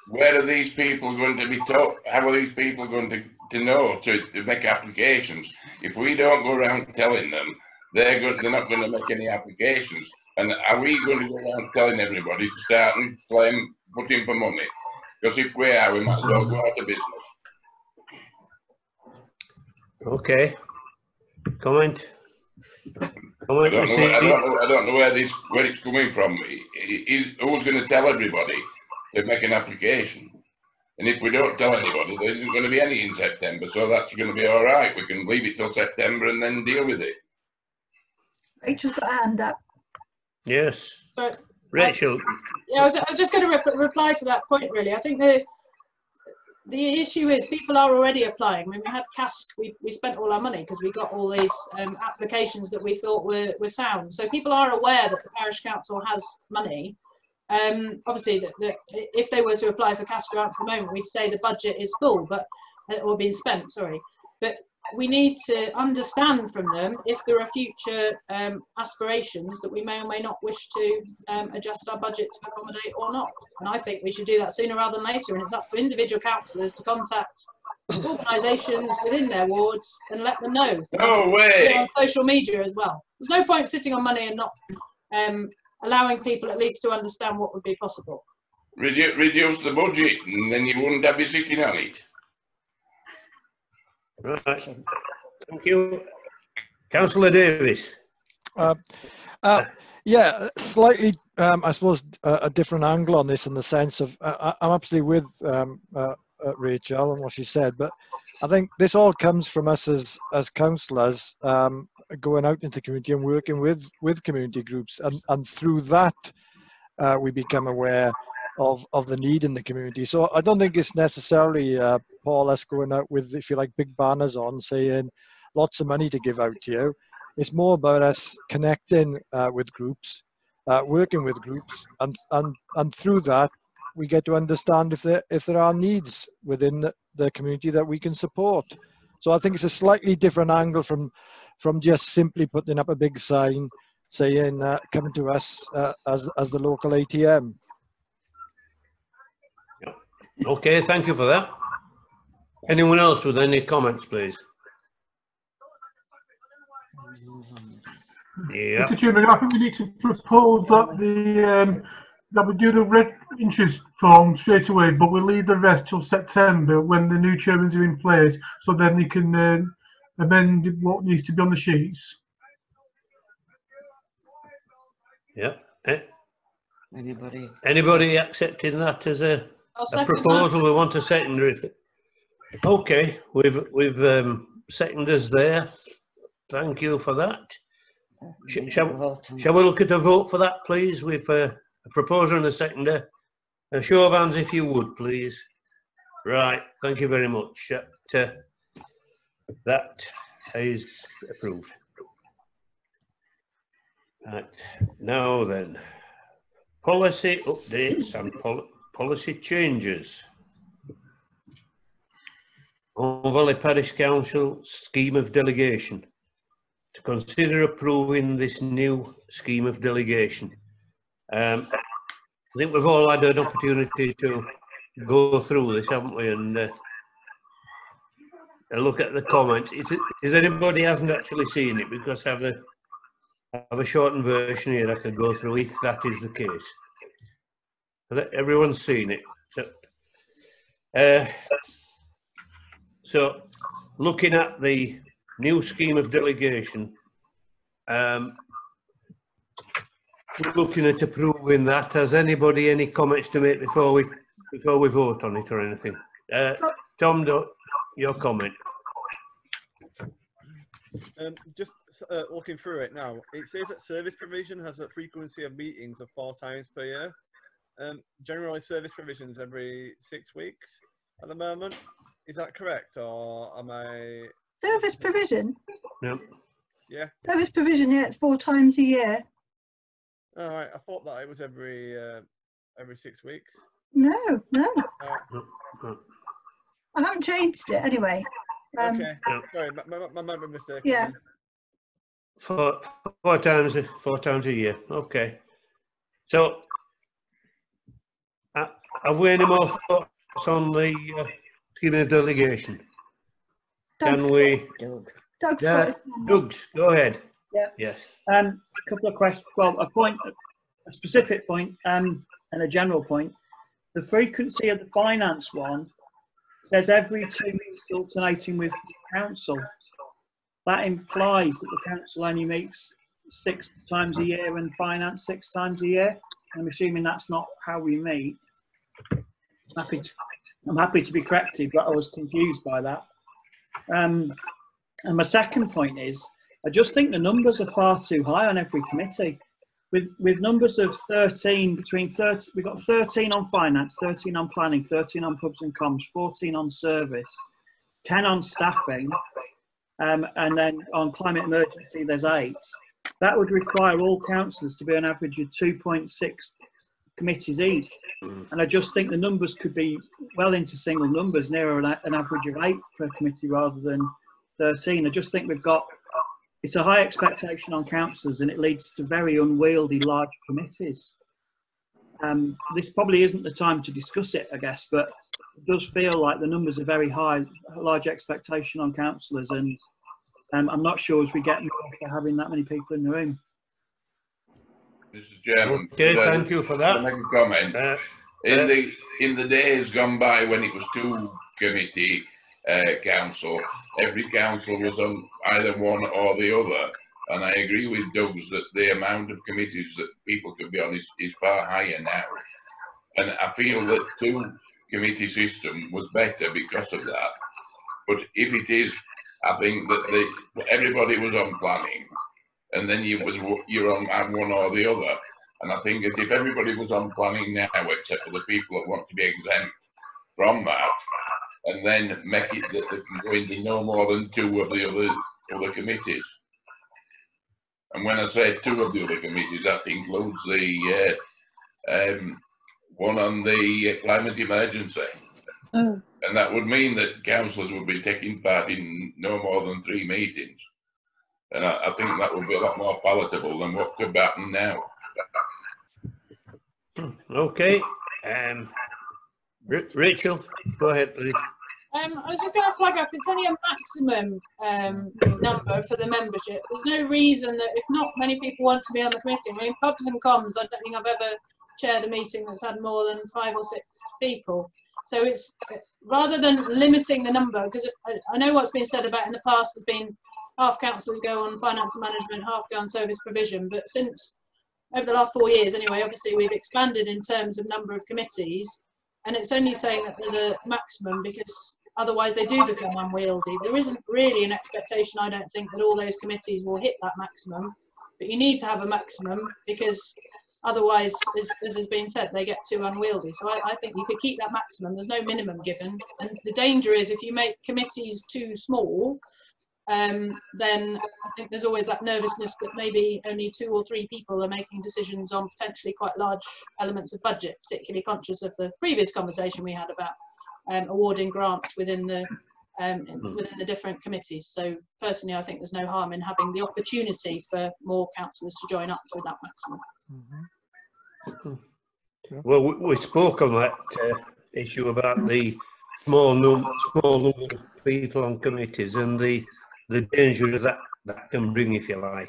where are these people going to be taught? How are these people going to know to make applications? If we don't go around telling them, they're not going to make any applications. And are we going to go around telling everybody to start and put in for money? Because if we are, we might as well go out of business. Okay. Comment? I don't know where it's coming from. Who's going to tell everybody to make an application? And if we don't tell anybody, there isn't going to be any in September, so that's going to be all right. We can leave it till September and then deal with it. Rachel's got a hand up. Yes. So, Rachel. Yeah, I was just going to reply to that point, really. I think the issue is people are already applying. When we had CASC, we spent all our money because we got all these applications that we thought were sound. So people are aware that the parish council has money. Obviously, if they were to apply for CASC grants at the moment, we'd say the budget is full, or being spent, sorry. But we need to understand from them if there are future aspirations that we may or may not wish to adjust our budget to accommodate or not. And I think we should do that sooner rather than later. And it's up to individual councillors to contact organisations within their wards and let them know. No way! On social media as well. There's no point sitting on money and not allowing people at least to understand what would be possible. Reduce the budget and then you wouldn't have be sitting on it. Right, thank you. Councillor Davis. Yeah, slightly, I suppose, a different angle on this in the sense of, I'm absolutely with Rachel and what she said, but I think this all comes from us as councillors going out into the community and working with community groups, and through that we become aware of the need in the community. So I don't think it's necessarily Paul us going out with, if you like, big banners on saying lots of money to give out to you. It's more about us connecting with groups, working with groups, and through that we get to understand if there are needs within the community that we can support. So I think it's a slightly different angle from just simply putting up a big sign saying come to us as the local ATM. Okay, thank you for that. Anyone else with any comments, please? Yeah. Mr. Chairman, I think we need to propose that that we do the red interest form straight away, but we'll leave the rest till September when the new chairmans are in place, so then they can amend what needs to be on the sheets. Yeah. Anybody? Anybody accepting that as a second proposal? We want a secondary. Okay, we've seconders there. Thank you for that. Shall we look at a vote for that, please? With a proposer and a seconder. A show of hands, if you would, please. Right. Thank you very much. That is approved. Right. Now then, policy updates and policy changes. Holme Valley Parish Council scheme of delegation. To consider approving this new scheme of delegation. I think we've all had an opportunity to go through this, haven't we? And look at the comments. Is anybody hasn't actually seen it? Because I have a shortened version here I could go through if that is the case. Everyone's seen it. So looking at the new scheme of delegation, we're looking at approving that. Has anybody any comments to make before we vote on it or anything? Tom, your comment. Just looking through it now, it says that service provision has a frequency of meetings of 4 times per year. Generally, service provisions every 6 weeks at the moment. Is that correct, or am I? Service provision? No. Yeah. Service provision, yeah, it's 4 times a year. All right, I thought that it was every 6 weeks. No. I haven't changed it anyway. Okay. Sorry, my mistake. Yeah. 4 times a year. Okay. So, have we any more thoughts on the scheme of delegation? Can we? Doug's Doug's, go ahead. Yeah. Yes. A couple of questions. Well, a specific point, and a general point. The frequency of the finance one says every 2 weeks alternating with council. That implies that the council only meets 6 times a year and finance 6 times a year. I'm assuming that's not how we meet. I'm happy to be corrected, but I was confused by that. And my second point is, I just think the numbers are far too high on every committee. With numbers of 13, we've got 13 on finance, 13 on planning, 13 on pubs and comms, 14 on service, 10 on staffing, and then on climate emergency there's 8. That would require all councillors to be an average of 2.6 committees each. And I just think the numbers could be well into single numbers, nearer an average of 8 per committee rather than 13. I just think it's a high expectation on councillors, and it leads to very unwieldy large committees. This probably isn't the time to discuss it, I guess, but it does feel like the numbers are very high, large expectation on councillors, and I'm not sure as we get more for having that many people in the room. Mr. Chairman, okay, thank you for that. Make a comment. In the days gone by when it was 2 committee council, every council was on either one or the other, and I agree with Doug's that the amount of committees that people can be on is far higher now, and I feel that 2 committee system was better because of that. But if it is, I think that everybody was on planning, and then you're on one or the other. And I think that if everybody was on planning now, except for the people that want to be exempt from that, and then make it that they can go into no more than 2 of the other committees. And when I say 2 of the other committees, that includes the one on the climate emergency. And that would mean that councillors would be taking part in no more than 3 meetings. And I think that would be a lot more palatable than what could happen now. Okay. Rachel, go ahead, please. I was just going to flag up, it's only a maximum number for the membership. There's no reason that if not many people want to be on the committee. I mean, pubs and comms, I don't think I've ever chaired a meeting that's had more than 5 or 6 people. So it's rather than limiting the number, because I know what's been said about in the past has been half councillors go on finance and management, half go on service provision. But since over the last 4 years anyway, obviously we've expanded in terms of number of committees, and it's only saying that there's a maximum because otherwise they do become unwieldy. There isn't really an expectation, I don't think, that all those committees will hit that maximum, but you need to have a maximum because otherwise, as has been said, they get too unwieldy. So I think you could keep that maximum. There's no minimum given. And the danger is if you make committees too small, then I think there's always that nervousness that maybe only 2 or 3 people are making decisions on potentially quite large elements of budget, particularly conscious of the previous conversation we had about awarding grants within the different committees. So personally, I think there's no harm in having the opportunity for more councillors to join up to that maximum. Well, we spoke on that issue about the small number of people on committees and the danger that can bring, if you like.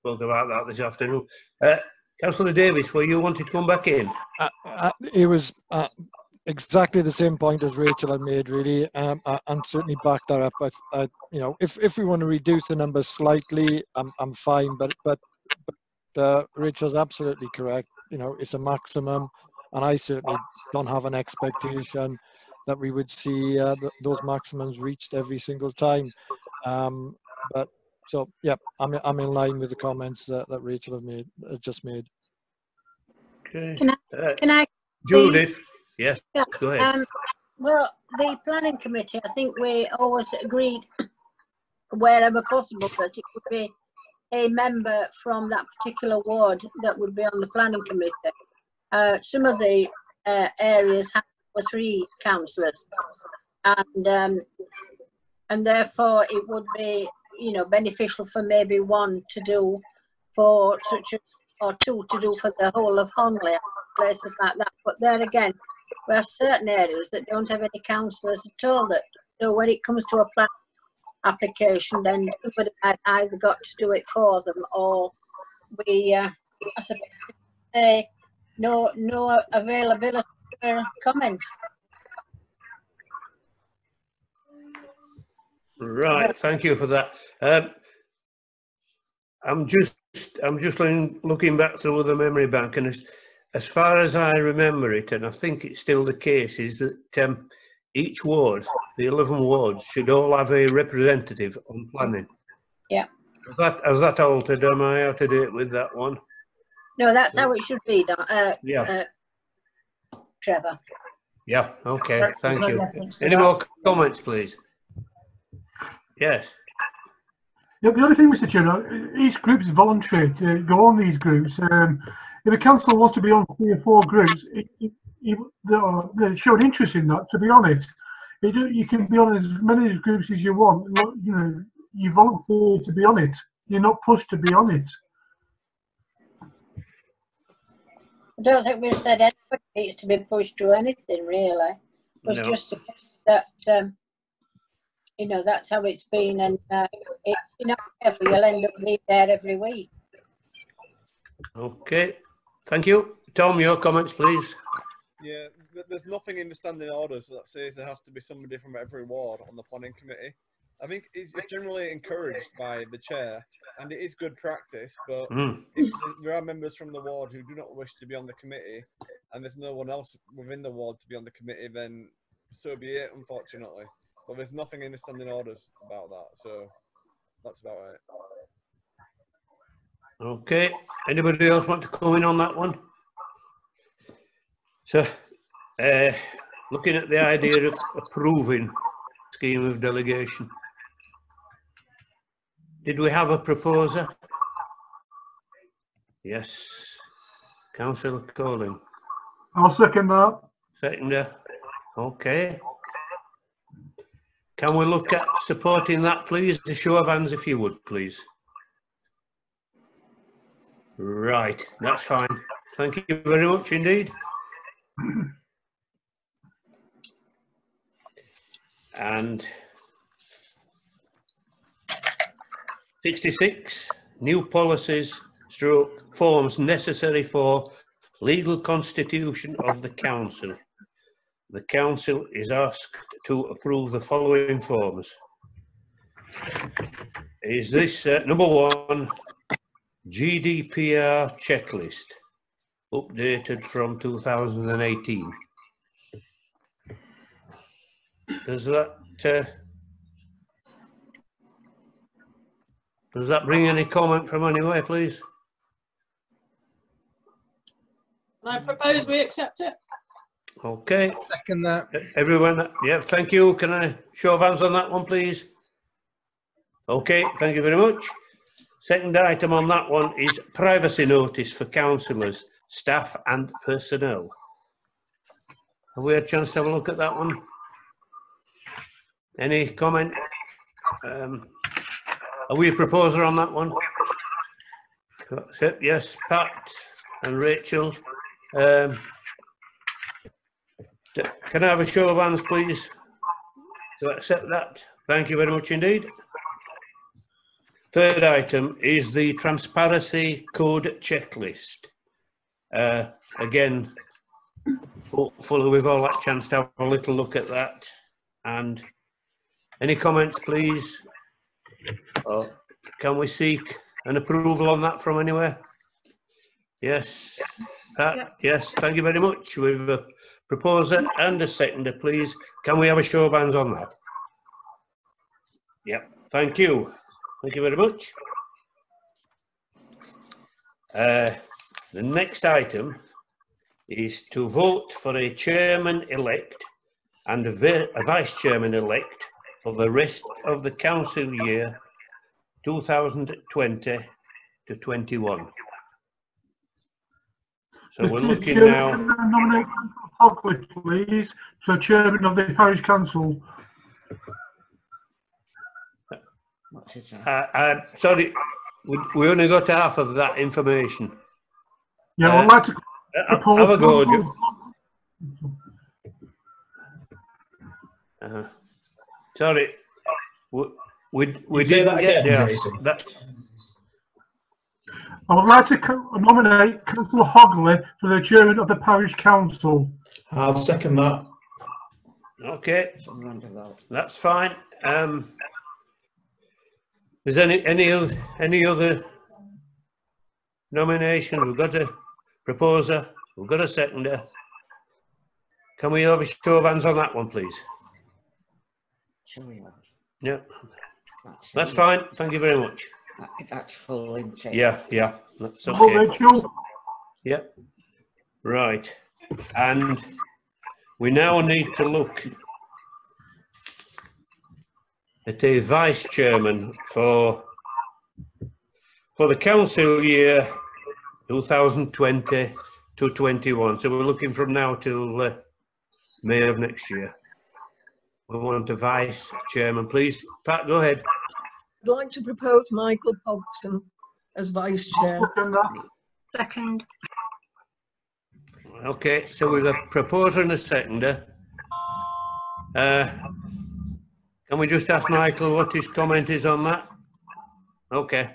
Spoke about that this afternoon. Councillor Davis, were you wanted to come back in? It was exactly the same point as Rachel had made, really, and certainly back that up. You know, if we want to reduce the numbers slightly, I'm fine, but Rachel's absolutely correct. You know, it's a maximum, and I certainly don't have an expectation that we would see those maximums reached every single time. But so yeah, I'm in line with the comments that Rachel just made. Okay. Can I Judith? Yes. Yeah. Go ahead. Well, the planning committee, I think we always agreed wherever possible that it would be a member from that particular ward that would be on the planning committee. Some of the areas have 3 councillors, and therefore it would be, you know, beneficial for maybe 1 to do for such or 2 to do for the whole of Holme, places like that. But there again, there are certain areas that don't have any councillors at all. So when it comes to a plan application, then somebody had either got to do it for them, or we, I suppose, say no availability for comment. Right, thank you for that. I'm just looking back through the memory bank, and as far as I remember it, and I think it's still the case, is that each ward, the 11 wards, should all have a representative on planning. Yeah. Has that altered? Am I out of date with that one? No, that's how it should be done. Yeah. Trevor. Yeah. Okay. Thank you. Any more comments, please? Yes. Yeah, the other thing, Mr. Chairman, each group is voluntary to go on these groups. If a council wants to be on 3 or 4 groups, they show an interest in that, to be honest. You can be on as many groups as you want. You know, you volunteer to be on it. You're not pushed to be on it. I don't think we've said anybody needs to be pushed to anything, really. It was just that, you know, that's how it's been, and if you're not careful, you'll end up being there every week. Okay, thank you. Tom, your comments, please. Yeah, there's nothing in the standing orders that says there has to be somebody from every ward on the planning committee. I think it's generally encouraged by the chair, and it is good practice, but if there are members from the ward who do not wish to be on the committee, and there's no one else within the ward to be on the committee, then so be it, unfortunately. But there's nothing in the standing orders about that, so that's about it. Okay, anybody else want to come in on that one? So, looking at the idea of approving scheme of delegation, did we have a proposer? Yes, Councillor Colling. I'll second that. Seconder. Okay. Can we look at supporting that, please? A show of hands, if you would, please. Right, that's fine. Thank you very much indeed. And 66, new policies / forms necessary for legal constitution of the council. the council is asked to approve the following forms. Is this number one, GDPR checklist, updated from 2018. Does that bring any comment from anywhere, please? I propose we accept it. Okay. Second that. Everyone, yeah, thank you. Can I show of hands on that one, please? Okay, thank you very much. Second item on that one is privacy notice for councillors, staff and personnel. Have we had a chance to have a look at that one? Any comment? Are we a proposer on that one? Yes, Pat and Rachel. Can I have a show of hands, please, to accept that? Thank you very much indeed. Third item is the transparency code checklist. Again, hopefully we've all had a chance to have a little look at that. And any comments, please? Or can we seek an approval on that from anywhere? Yes. Yes, thank you very much. We've a proposer and a seconder, please. Can we have a show of hands on that? Yep, thank you. Thank you very much. The next item is to vote for a chairman-elect and a vice-chairman-elect for the rest of the council year 2020 to 21. So we're looking now. Nominate Councillor Hogwood, please, for chairman of the parish council. Sorry, we only got half of that information. Yeah, I'd like to propose. Have a go, Jim. Sorry, we didn't get there. I would like to nominate Councillor Hogley for the chairman of the parish council. I'll second that. Okay, that's fine. Is any other nomination? We've got a proposer, we've got a seconder. Can we have a show of hands on that one, please? Yeah, that's fine. Thank you very much. That's full, isn't it? Yeah, that's okay. Yeah, right. And we now need to look at a vice chairman for the council year 2020 to 21. So we're looking from now till May of next year. We want a vice chairman, please. Pat, go ahead. I'd like to propose Michael Pogson as vice chair. Second. Okay, so we've a proposer and a seconder. Can we just ask Michael what his comment is on that? Okay.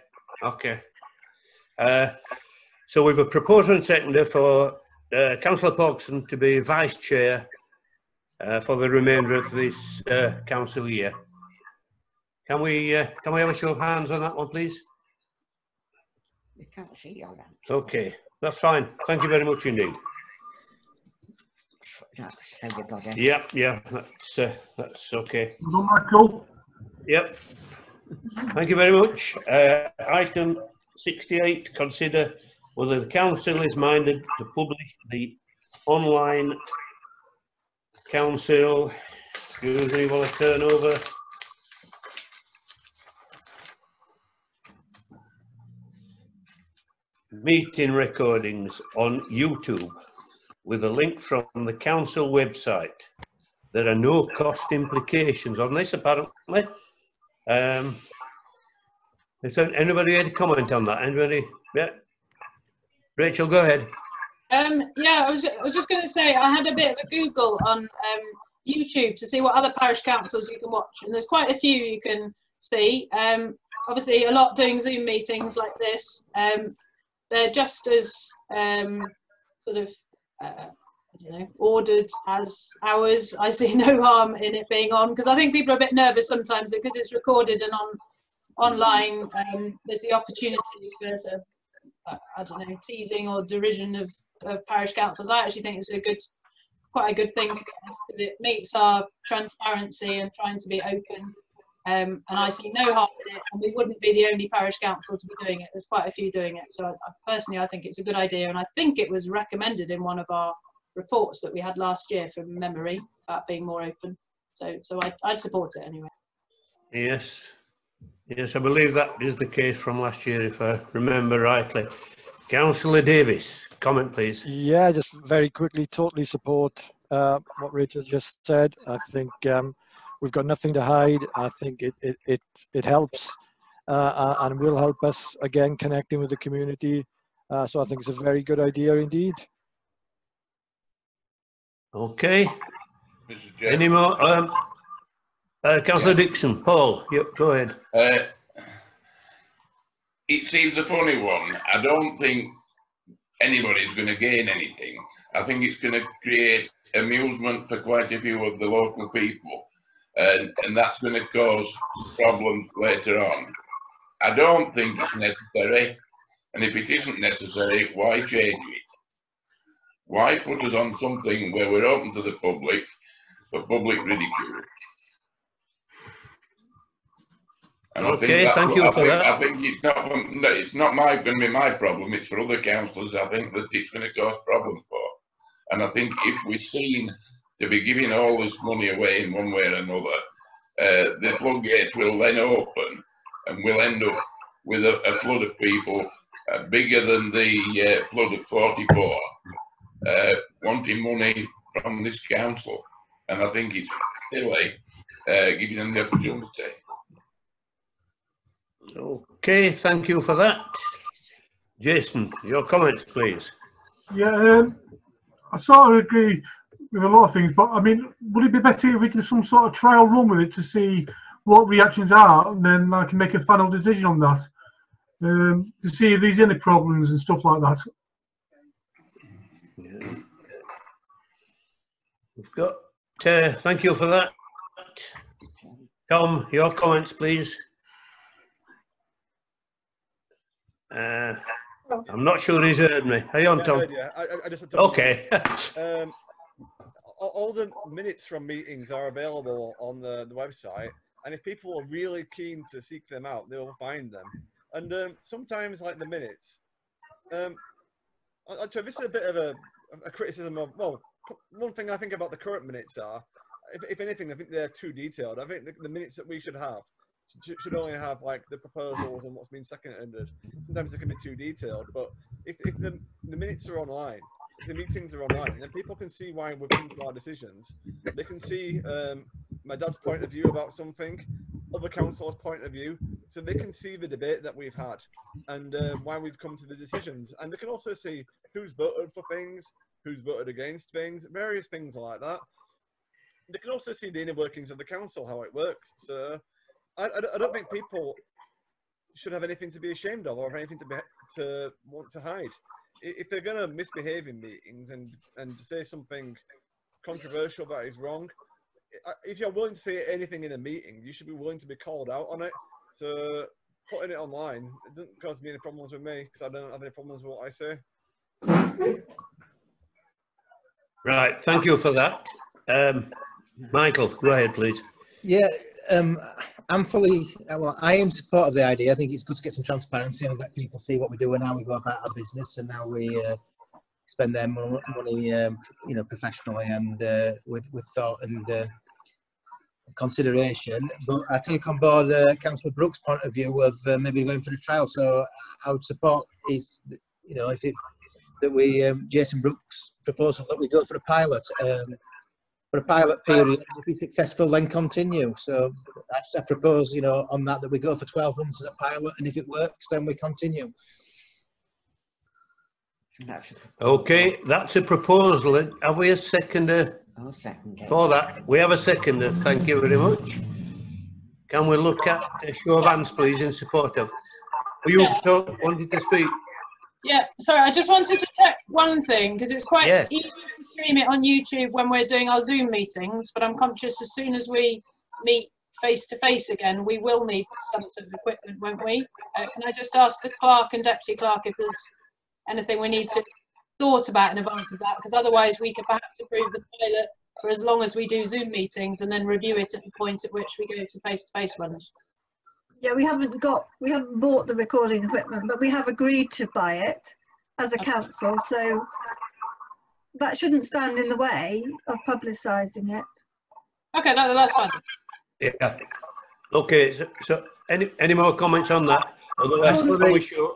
So we've a proposer and seconder for Councillor Pogson to be vice chair for the remainder of this council year. Can we have a show of hands on that one, please? You can't see your hands. Okay, that's fine. Thank you very much indeed. That's everybody. Yeah, that's okay. Michael. Yep. Thank you very much. Item 68, consider whether the council is minded to publish the online council, excuse me while I turn over. Meeting recordings on YouTube with a link from the council website. There are no cost implications on this, apparently. Is there anybody had a comment on that? Anybody? Yeah. Rachel, go ahead. Yeah, I was just going to say I had a bit of a Google on YouTube to see what other parish councils you can watch, and there's quite a few you can see. Obviously, a lot doing Zoom meetings like this. They're just as sort of don't know, ordered as ours. I see no harm in it being on, because I think people are a bit nervous sometimes because it's recorded and online. There's the opportunity for sort of, I don't know, teasing or derision of parish councils. I actually think it's quite a good thing, to be honest, because it meets our transparency and trying to be open. And I see no harm in it, and we wouldn't be the only parish council to be doing it. There's quite a few doing it. So personally, I think it's a good idea, and I think it was recommended in one of our reports that we had last year from memory about being more open. So I'd support it anyway. Yes. Yes, I believe that is the case from last year, if I remember rightly. Councillor Davis, comment please. Yeah, just very quickly, totally support what Rachel just said. I think we've got nothing to hide. I think it helps and will help us, again, connecting with the community. So I think it's a very good idea indeed. Okay. Any more? Councillor Dixon, Paul, yep, go ahead. It seems a funny one. I don't think anybody's going to gain anything. I think it's going to create amusement for quite a few of the local people, and that's going to cause problems later on. I don't think it's necessary, and if it isn't necessary, why change it? Why put us on something where we're open to the public for public ridicule? And okay, thank you for that. I think it's not going to be my problem. It's for other councillors. I think that it's going to cause problems for. And I think if we're seen to be giving all this money away in one way or another, the floodgates will then open, and we'll end up with a flood of people bigger than the flood of 44, wanting money from this council. And I think it's silly giving them the opportunity. Okay, thank you for that. Jason, your comments, please. Yeah, I sort of agree with a lot of things, but I mean, would it be better if we did some sort of trial run with it to see what reactions are, and then I can make a final decision on that, to see if there's any problems and stuff like that. Yeah. We've got, thank you for that. Tom, your comments, please. I'm not sure he's heard me. Are you on, Tom? I just okay. All the minutes from meetings are available on the website, and if people are really keen to seek them out, they'll find them. And sometimes, like the minutes, actually, this is a bit of a criticism of, well, one thing I think about the current minutes are, if anything, I think they're too detailed. I think the minutes that we should have should only have like the proposals and what's been seconded. Sometimes it can be too detailed, but if the minutes are online, if the meetings are online, then people can see why we've come to our decisions. They can see my dad's point of view about something, other councillors' point of view, so they can see the debate that we've had and why we've come to the decisions. And they can also see who's voted for things, who's voted against things, various things like that. They can also see the inner workings of the council, how it works. So I don't think people should have anything to be ashamed of or anything to want to hide. If they're going to misbehave in meetings and say something controversial that is wrong, if you're willing to say anything in a meeting, you should be willing to be called out on it. So putting it online, it doesn't cause me any problems with me, because I don't have any problems with what I say. Right, thank you for that. Michael, go ahead, please. Yeah, I'm fully, well, I am in support of the idea. I think it's good to get some transparency and let people see what we do and how we go about our business and how we spend their money, you know, professionally and with thought and consideration. But I take on board Councillor Brooks' point of view of maybe going for a trial. So I would support his, you know, that we Jason Brooks' proposal that we go for a pilot. For a pilot period, if it's successful, then continue. So I propose, you know, on that we go for 12 months as a pilot, and if it works, then we continue. Okay, that's a proposal. Have we a seconder? I'll second it. For that? We have a seconder. Thank you very much. Can we look at a show of hands, please, in support of? Were you wanting to speak? Yeah, sorry, I just wanted to check one thing, because it's quite easy to stream it on YouTube when we're doing our Zoom meetings, but I'm conscious as soon as we meet face to face again, we will need some sort of equipment, won't we? Can I just ask the clerk and deputy clerk if there's anything we need to thought about in advance of that? Because otherwise we could perhaps approve the pilot for as long as we do Zoom meetings and then review it at the point at which we go to face ones. Yeah, we haven't bought the recording equipment, but we have agreed to buy it as a council, so that shouldn't stand in the way of publicising it. Okay, that's fine. Yeah. Okay. So any more comments on that? Otherwise, sure.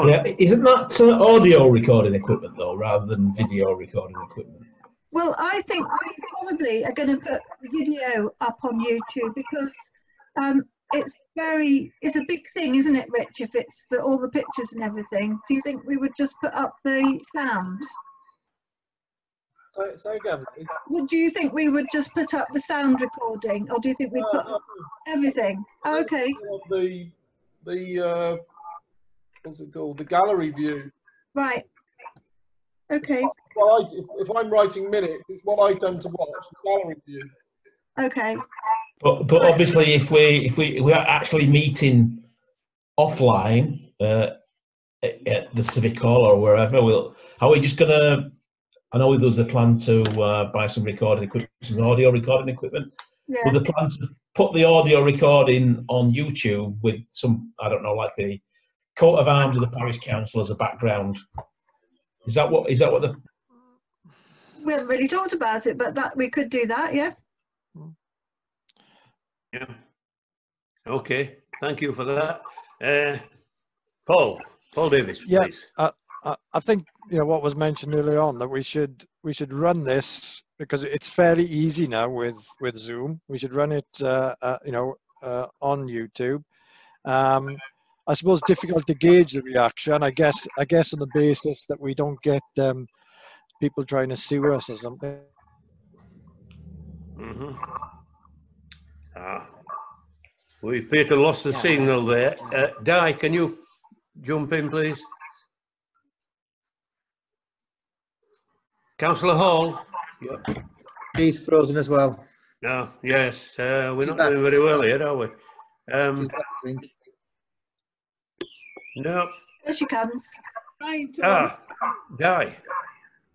Yeah, isn't that audio recording equipment though, rather than video recording equipment? Well, I think we probably are going to put video up on YouTube because it's a big thing, isn't it, Rich? If it's all the pictures and everything, do you think we would just put up the sound? So again, Do you think we would just put up the sound recording, or do you think we'd put up everything? Okay. The what's it called? The gallery view. Right. Okay. Well, if I'm writing minutes, it's what I tend to watch. The gallery view. Okay. But obviously, if we are actually meeting offline at the Civic Hall or wherever, are we just gonna? I know there's a plan to buy some recording equipment, some audio recording equipment. Yeah. With the plan to put the audio recording on YouTube with some, I don't know, like the coat of arms of the parish council as a background. Is that what the? We haven't really talked about it, but that we could do that, yeah. Yeah. Okay. Thank you for that. Paul Davis, please. I think what was mentioned earlier on, that we should run this because it's fairly easy now with Zoom. We should run it on YouTube. I suppose difficult to gauge the reaction. I guess on the basis that we don't get people trying to sue us or something. We appear to have lost the signal there. Di, can you jump in, please? Councillor Hall. Yeah. He's frozen as well. No, yes, we're not doing very well here, are we? No. Yes, she comes. Di.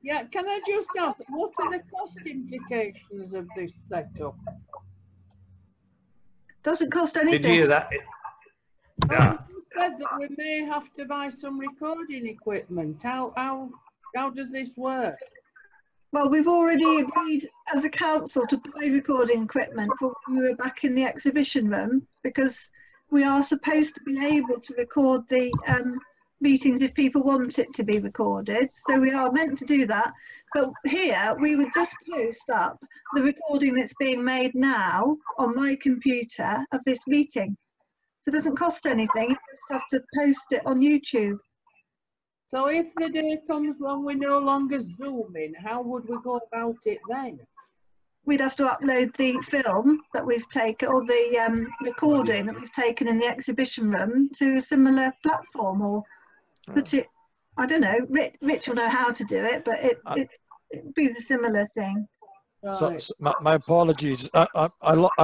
Yeah, can I just ask, what are the cost implications of this setup? Doesn't cost anything. Did you hear that? You said that we may have to buy some recording equipment. How does this work? Well, we've already agreed as a council to buy recording equipment for when we were back in the exhibition room, because we are supposed to be able to record the meetings if people want it to be recorded. So we are meant to do that. But here we would just post up the recording that's being made now on my computer of this meeting. So it doesn't cost anything. You just have to post it on YouTube. So if the day comes when we're no longer Zooming, how would we go about it then? We'd have to upload the film that we've taken, or the recording that we've taken in the exhibition room, to a similar platform, or put it, I don't know, Rich will know how to do it, but it'd be the similar thing. So my apologies, I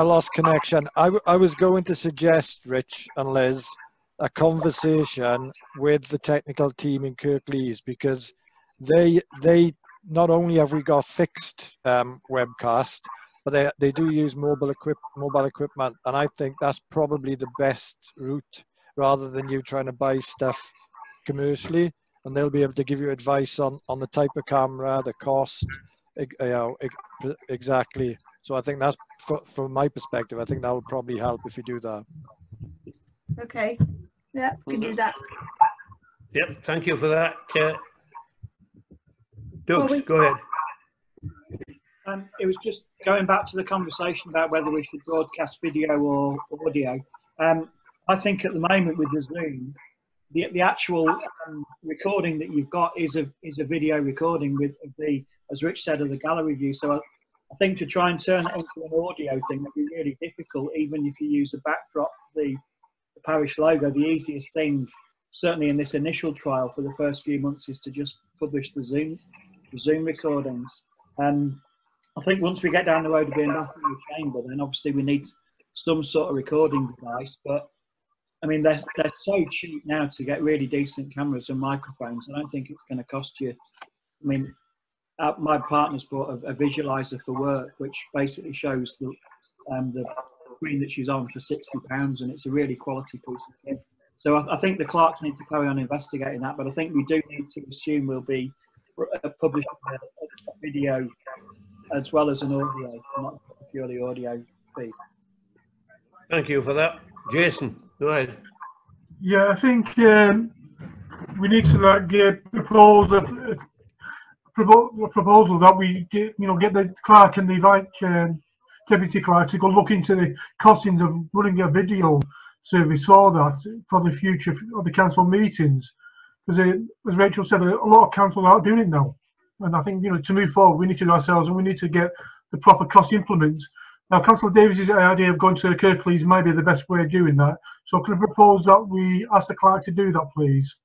lost connection. I was going to suggest, Rich and Liz, a conversation with the technical team in Kirklees, because they not only have we got fixed webcast, but they do use mobile equipment, and I think that's probably the best route, rather than you trying to buy stuff commercially. And they'll be able to give you advice on the type of camera, the cost, exactly. So I think that's, from my perspective, I think that will probably help if you do that. Okay. Yeah, we can do that. Yep, thank you for that. Doug, go ahead. It was just going back to the conversation about whether we should broadcast video or audio. I think at the moment with the Zoom, the actual recording that you've got is a video recording with the, as Rich said, of the gallery view. So I think to try and turn it into an audio thing would be really difficult, even if you use a backdrop, the parish logo. The easiest thing, certainly in this initial trial for the first few months, is to just publish the Zoom Zoom recordings. I think once we get down the road of being back in the chamber, then obviously we need some sort of recording device. But I mean, they're so cheap now to get really decent cameras and microphones. I don't think it's going to cost you. I mean, my partner's bought a visualizer for work, which basically shows the screen that she's on for £60, and it's a really quality piece of kit. So I think the clerks need to carry on investigating that, but I think we do need to assume we'll be publishing a video as well as an audio, not a purely audio feed. Thank you for that. Jason, go ahead. Yeah, I think we need to get a proposal that we get, get the clerk and the deputy clerk to go look into the costings of running a video service for that for the future of the council meetings, because as Rachel said, a lot of councils aren't doing it now, and I think to move forward we need to do ourselves, and we need to get the proper cost implements. Now, Councillor Davies' idea of going to Kirklees might be the best way of doing that, so can I propose that we ask the clerk to do that, please?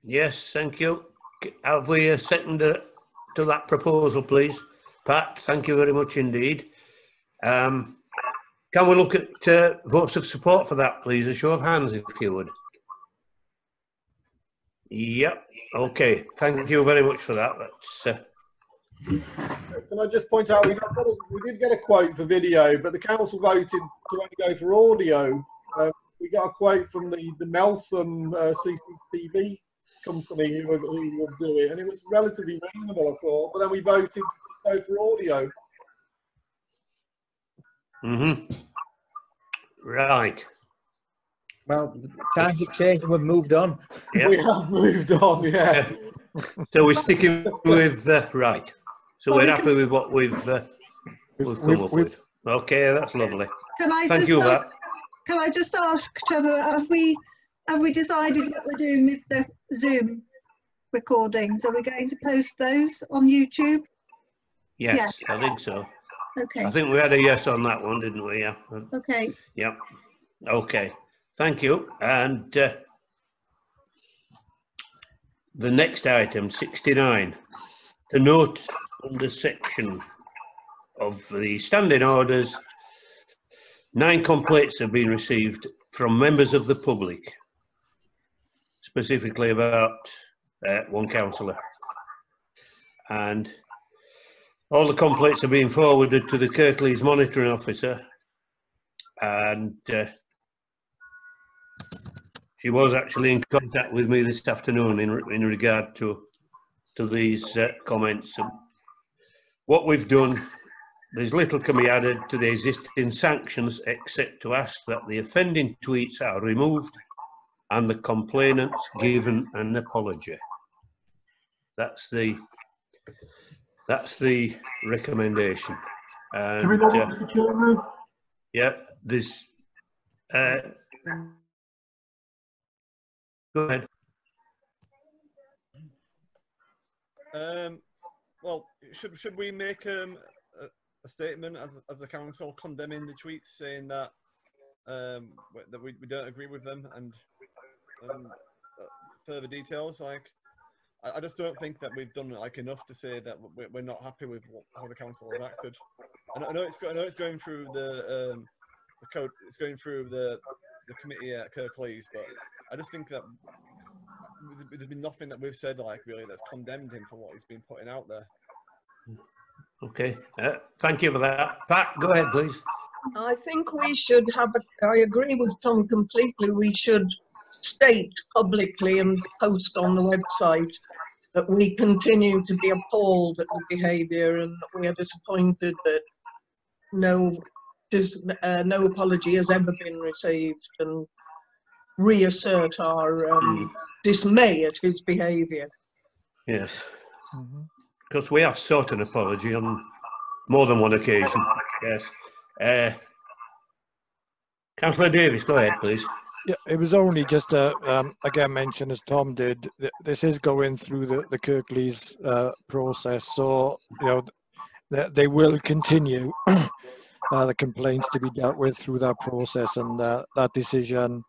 Yes, thank you. Have we a second to that proposal, please? Pat, thank you very much indeed. Can we look at votes of support for that, please? A show of hands, if you would. Yep. Okay. Thank you very much for that. That's. Can I just point out we did get a quote for video, but the council voted to only go for audio. We got a quote from the Meltham CCTV company who would do it, and it was relatively reasonable, I thought. But then we voted to go for audio. Right. Well, times have changed and we've moved on. Yep. We have moved on, yeah. So we're sticking with right. So we're happy with what we've come up with. Okay, that's lovely. Thank you for that. Can I just ask, Trevor, have we decided what we're doing with the Zoom recordings? Are we going to post those on YouTube? Yes, I think so. Okay. I think we had a yes on that one, didn't we? Yeah. Okay. Yeah. Okay. Thank you. And the next item, 69, the note under section of the standing orders, 9 complaints have been received from members of the public, specifically about one councillor. And all the complaints are being forwarded to the Kirklees monitoring officer, and she was actually in contact with me this afternoon in regard to these comments. And what we've done, there's little can be added to the existing sanctions except to ask that the offending tweets are removed and the complainants given an apology. That's the recommendation. And, can we know what the chairman? Yeah, there's. Go ahead. Well, should we make a statement as a council condemning the tweets, saying that that we don't agree with them, and further details? Like, I just don't think that we've done enough to say that we're not happy with how the council has acted. And I know it's going through the code. It's going through the committee at Kirklees, but I just think that there's been nothing that we've said really that's condemned him for what he's been putting out there. Okay, thank you for that. Pat, go ahead, please. I think we should have I agree with Tom completely. We should state publicly and post on the website that we continue to be appalled at the behaviour, and that we are disappointed that no apology has ever been received, and reassert our dismay at his behaviour. Yes, because we have sought an apology on more than one occasion. Yes. Councillor Davies, go ahead, please. Yeah, it was only just again mentioned, as Tom did, this is going through the Kirklees process, so they will continue the complaints to be dealt with through that process, and that decision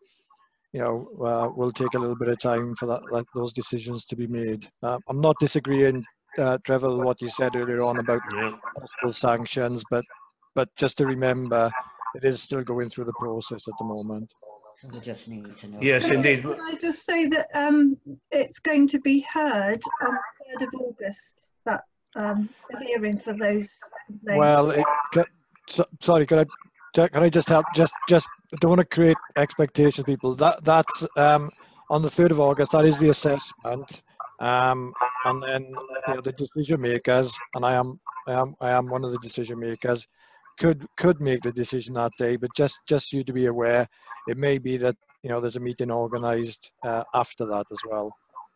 will take a little bit of time for those decisions to be made. I'm not disagreeing, Trevor, what you said earlier on about possible sanctions, but just to remember, it is still going through the process at the moment. So we just need to know. Yes, indeed. Can I just say that it's going to be heard on the 3rd of August, that hearing for those complaints? Well, sorry, can I just help? Just I don't want to create expectations, people. That's on the 3rd of August. That is the assessment, and then the decision makers, and I am one of the decision makers, could make the decision that day. But just you to be aware, it may be that there's a meeting organised after that as well.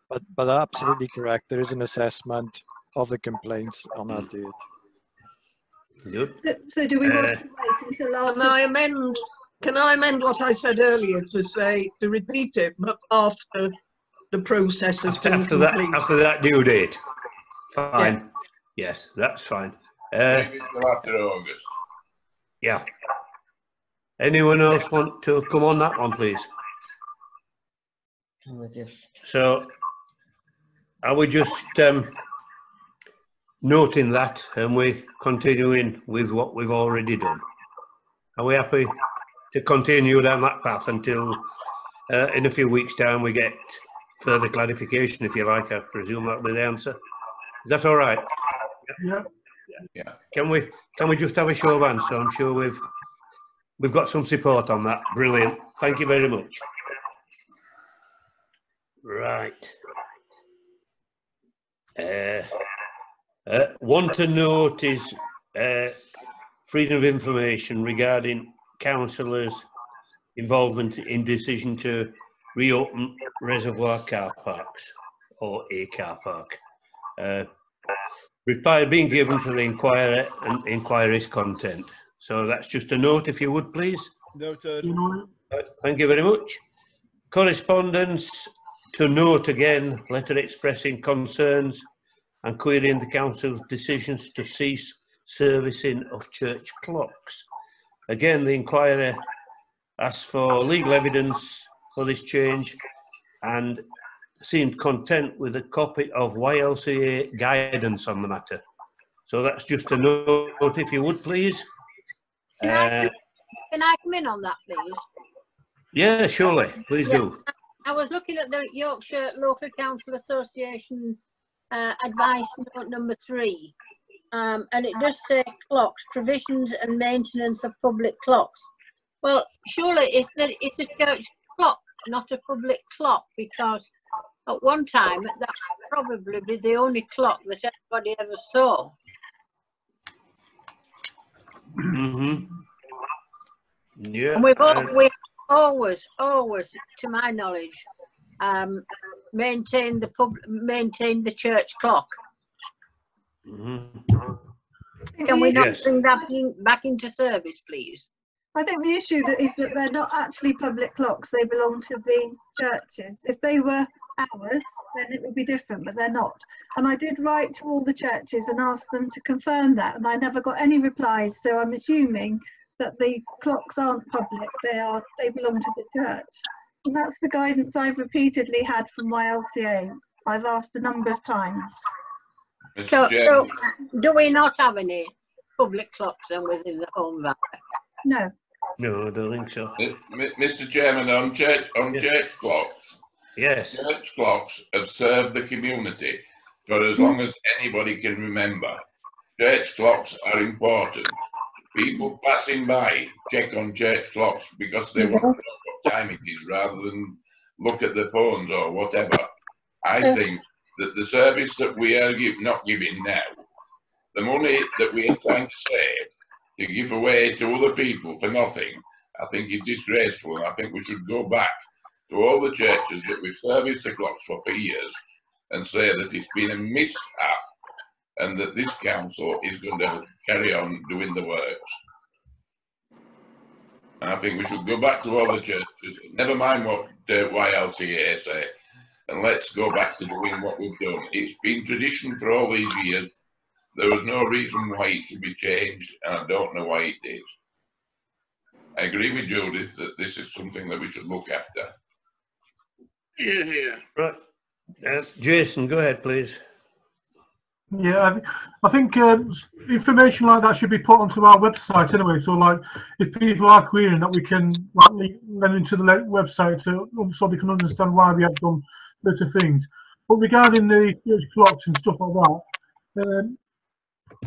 But absolutely correct. There is an assessment of the complaints on that date. Good. So do we want to wait until after? Can I amend what I said earlier to repeat it, but after the process has been complete? After that due date. Fine. Yeah. Yes, that's fine. Maybe until after August. Yeah. Anyone else want to come on that one, please? So, are we just noting that and we continuing with what we've already done? Are we happy to continue down that path until in a few weeks' time we get further clarification, if you like? I presume that'll be the answer. Is that all right? Yeah. Yeah. Can we just have a show of hands? So I'm sure we've got some support on that. Brilliant. Thank you very much. Right. One to note is freedom of information regarding councillors' involvement in decision to reopen reservoir car parks or a car park. Reply being given to the inquirer and inquiry's content. So that's just a note, if you would, please. Noted. Thank you very much. Correspondence to note again, letter expressing concerns and querying the council's decisions to cease servicing of church clocks. Again, the inquirer asked for legal evidence for this change and seemed content with a copy of YLCA guidance on the matter. So that's just a note, if you would, please. Can I come in on that, please? Yeah, surely. Please do. I was looking at the Yorkshire Local Council Association advice note number 3, and it does say clocks, provisions and maintenance of public clocks. Well, surely it's a church clock, not a public clock, because at one time that would probably be the only clock that anybody ever saw. Mm-hmm. Yeah. And we've always, to my knowledge, maintained the church clock. Mm-hmm. Can we not bring that back into service, please? I think the issue is that they're not actually public clocks, they belong to the churches. If they were ours, then it would be different, but they're not. And I did write to all the churches and ask them to confirm that, and I never got any replies, so I'm assuming that the clocks aren't public, they belong to the church. And that's the guidance I've repeatedly had from YLCA. I've asked a number of times. So do we not have any public clocks then within the Holme Valley? No. No, I don't think so. Mr. Chairman, on church clocks, yes, church clocks have served the community for as long as anybody can remember. Church clocks are important. People passing by check on church clocks because they want to know what time it is rather than look at their phones or whatever. I think that the service that we are not giving now, the money that we are trying to save to give away to other people for nothing, I think is disgraceful. And I think we should go back to all the churches that we've serviced the clocks for years and say that it's been a mishap and that this council is going to carry on doing the works. And I think we should go back to all the churches, never mind what YLCA say, and let's go back to doing what we've done. It's been tradition for all these years. There was no reason why it should be changed, and I don't know why it is. I agree with Judith that this is something that we should look after. Here. Right. Jason, go ahead, please. Yeah, I think information like that should be put onto our website anyway. So, like, if people are querying that, we can like link them into the website so they can understand why we have done certain things. But regarding the church clocks and stuff like that,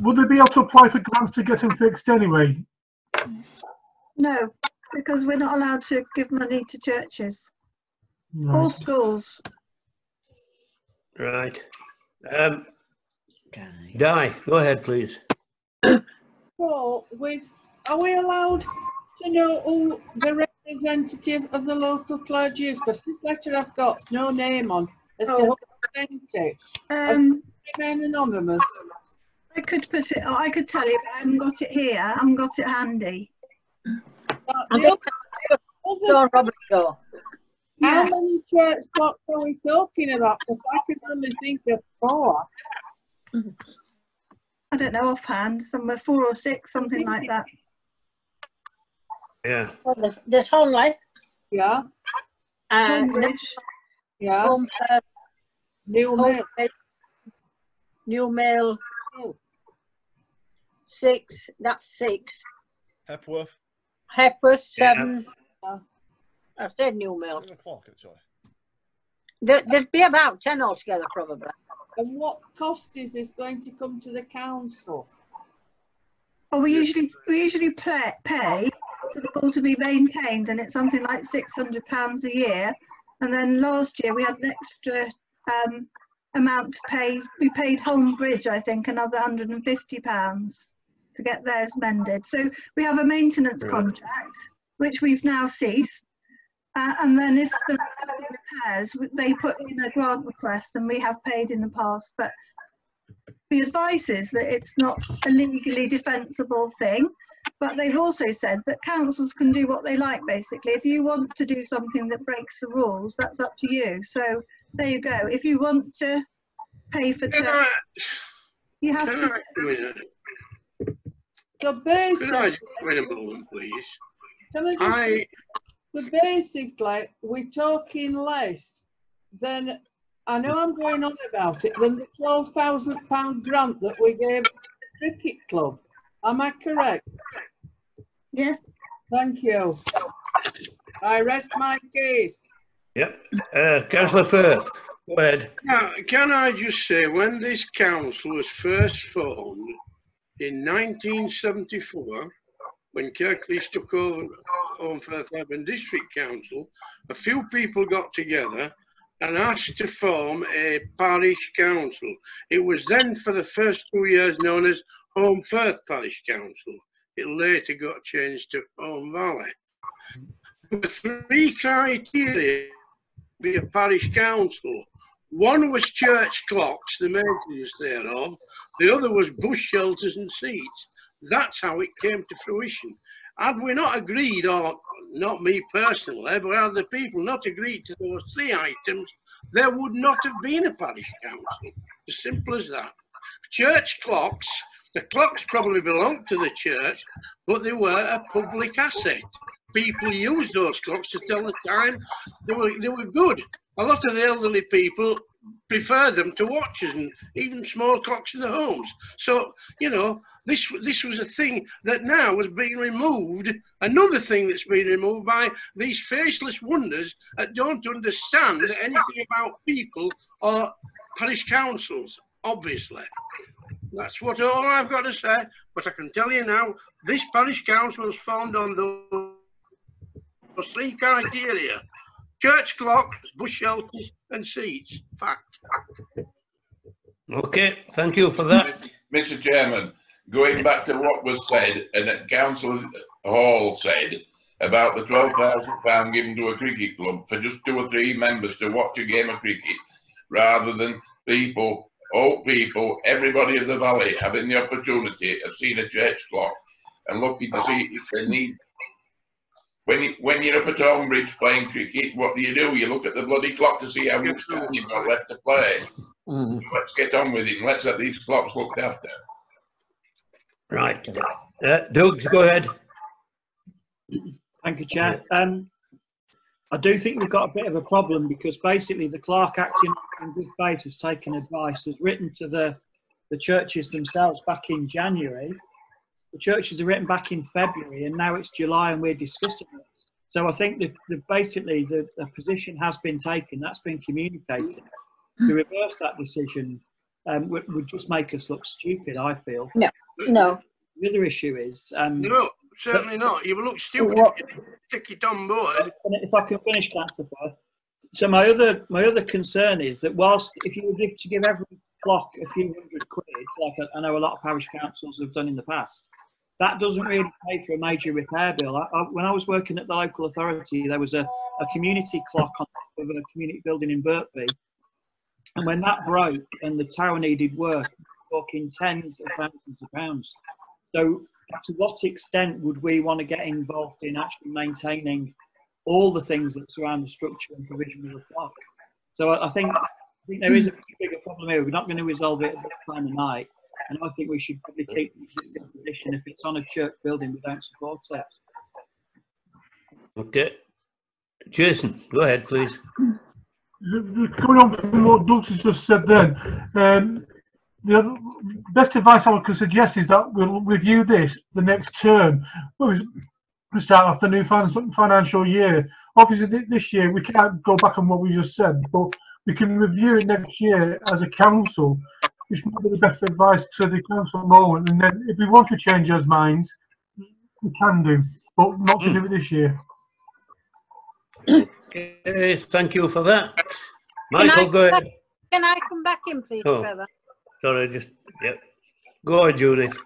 would they be able to apply for grants to get them fixed anyway? No, because we're not allowed to give money to churches Right. or schools. Right. Di, go ahead, please. Well, are we allowed to know who the representative of the local clergy is? Because this letter I've got no name on as to who sent it. Remain anonymous. I could put it. I could tell you, but I haven't got it here. I haven't got it handy. How many church clocks are we talking about? Because I can only think of 4. I don't know offhand. Somewhere 4 or 6, something like that. Yeah. Well, there's Holme. Yeah. Cambridge. Yeah. Holme, New Mail. New Mail. 6. That's 6. Hepworth. Hepworth 7. I said New Mail. There'd be about 10 altogether, probably. And what cost is this going to come to the council? Well, we usually pay for the pool to be maintained, and it's something like £600 a year. And then last year we had an extra amount to pay. We paid Holme Bridge, I think, another £150 to get theirs mended. So we have a maintenance contract, which we've now ceased. And then if the repairs, they put in a grant request, and we have paid in the past. But the advice is that it's not a legally defensible thing. But they've also said that councils can do what they like, basically. If you want to do something that breaks the rules, that's up to you. So there you go. If you want to pay for church, you have to. So basically, Can I just wait a moment, please? Can I just, so basically, we're talking less than, I know I'm going on about it, than the £12,000 grant that we gave the cricket club. Am I correct? Yeah. Thank you. I rest my case. Yep. Councillor Firth, go ahead. Now, can I just say, when this council was first formed in 1974, when Kirklees took over Holme Firth Urban District Council, a few people got together and asked to form a parish council. It was then for the first 2 years known as Holme Firth Parish Council. It later got changed to Holme Valley. There were 3 criteria to be a parish council. One was church clocks, the maintenance thereof. The other was bush shelters and seats. That's how it came to fruition. Had we not agreed, or not me personally, but had the people not agreed to those 3 items, there would not have been a parish council. As simple as that. Church clocks, the clocks probably belonged to the church, but they were a public asset. People used those clocks to tell the time. They were good. A lot of the elderly people prefer them to watches and even small clocks in the homes. So, you know, this was a thing that now has been removed. Another thing that's been removed by these faceless wonders that don't understand anything about people or parish councils, obviously. That's what all I've got to say. But I can tell you now, this parish council was formed on those 3 criteria: church clocks, bush shelters and seats. Fact. Okay, thank you for that. Mr. Chairman, going back to what was said and that Councillor Hall said about the £12,000 given to a cricket club for just 2 or 3 members to watch a game of cricket, rather than people, old people, everybody of the valley having the opportunity of seeing a church clock and looking to see if they need. When you're up at Holme Bridge playing cricket, what do? You look at the bloody clock to see how much time you've got left to play. Let's get on with it. Let's have these clocks looked after. Right. Doug, go ahead. Thank you, Chair. I do think we've got a bit of a problem because basically the clerk acting in good faith has taken advice, has written to the churches themselves back in January. The churches are written back in February, and now it's July and we're discussing it. So I think basically the position has been taken, that's been communicated. To reverse that decision would just make us look stupid, I feel. No. The other issue is... no, certainly not. You will look stupid if you stick it on board. If I can finish, Councillor. So my other concern is that whilst if you were to give every clock a few hundred quid, like I know a lot of parish councils have done in the past, that doesn't really pay for a major repair bill. When I was working at the local authority, there was a community clock on top of a community building in Birkby. And when that broke and the tower needed work, we're talking tens of thousands of pounds. So to what extent would we want to get involved in actually maintaining all the things that surround the structure and provision of the clock? So I think there is a bigger problem here. We're not going to resolve it at this time of night. And I think we should probably keep the existing position. If it's on a church building, we don't support it. Okay. Jason, go ahead, please. Coming on from what Doug's just said then, the best advice I could suggest is that we'll review this the next term. We start off the new financial year. Obviously, this year we can't go back on what we just said, but we can review it next year as a council, which might be the best advice to the council at the moment. And then if we want to change our minds, we can do, but not to do it this year. Okay, thank you for that. Michael, go ahead. Can I come back in, please, Trevor? Sorry, go ahead, Judith.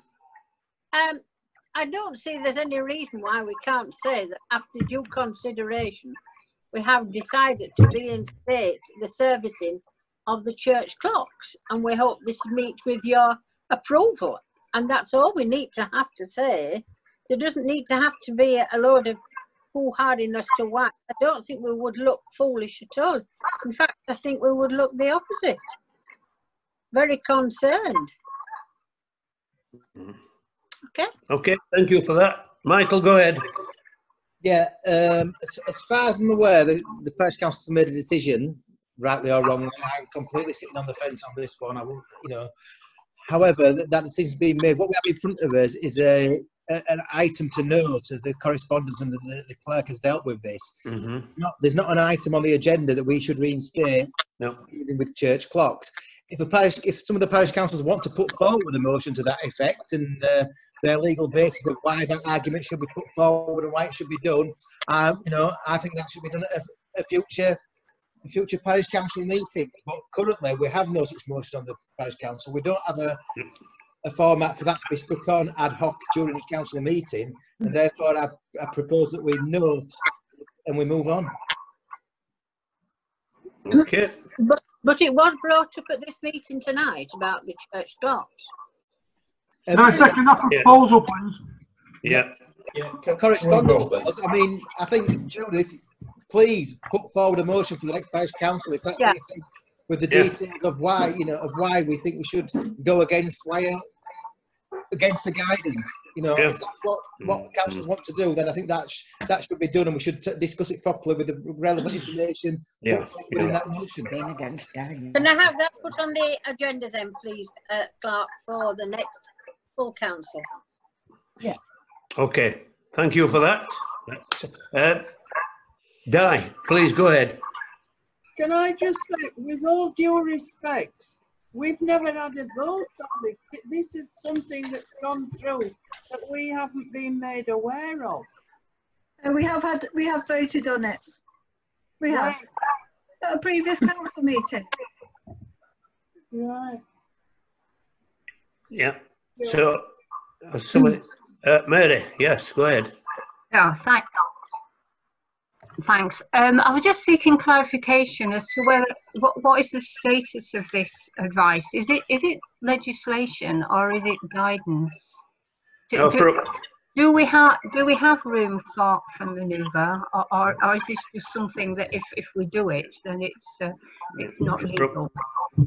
I don't see there's any reason why we can't say that after due consideration, we have decided to reinstate the servicing of the church clocks, and we hope this meets with your approval. And that's all we need to have to say. There doesn't need to have to be a load of foolhardiness to why. I don't think we would look foolish at all. In fact, I think we would look the opposite. Very concerned. Okay. Okay, thank you for that. Michael, go ahead. Yeah, as far as I'm aware, the Parish Council has made a decision, rightly or wrongly. I'm completely sitting on the fence on this one. I won't, however, that decision's been made. What we have in front of us is an item to note of the correspondence, and the clerk has dealt with this. There's not an item on the agenda that we should reinstate dealing with church clocks. If some of the parish councils want to put forward a motion to that effect, and their legal basis of why that argument should be put forward and why it should be done, I think that should be done at a future parish council meeting. But currently, we have no such motion on the parish council. We don't have a format for that to be stuck on ad hoc during each council meeting, and therefore I propose that we note and we move on. Okay. But it was brought up at this meeting tonight about the church clocks. Can I second that proposal, please? Yeah. Correspondence was. I mean, I think, Judith, please put forward a motion for the next parish council if that's what you think, with the details of why, of why we think we should go against the guidance. If that's what councils want to do, then I think that should be done, and we should discuss it properly with the relevant information within that motion. Can I have that put on the agenda then, please, Clark, for the next full council? Yeah. Okay, thank you for that. Di, please go ahead. Can I just say, with all due respect, we've never had a vote on this. This is something that's gone through that we haven't been made aware of. We have voted on it. We have. At a previous council meeting. Right. Yeah. So, Mary, yes, go ahead. Yeah, thanks. I was just seeking clarification as to whether what is the status of this advice? Is it legislation or is it guidance? Do we have room for manoeuvre, or is this just something that if we do it, then it's not legal?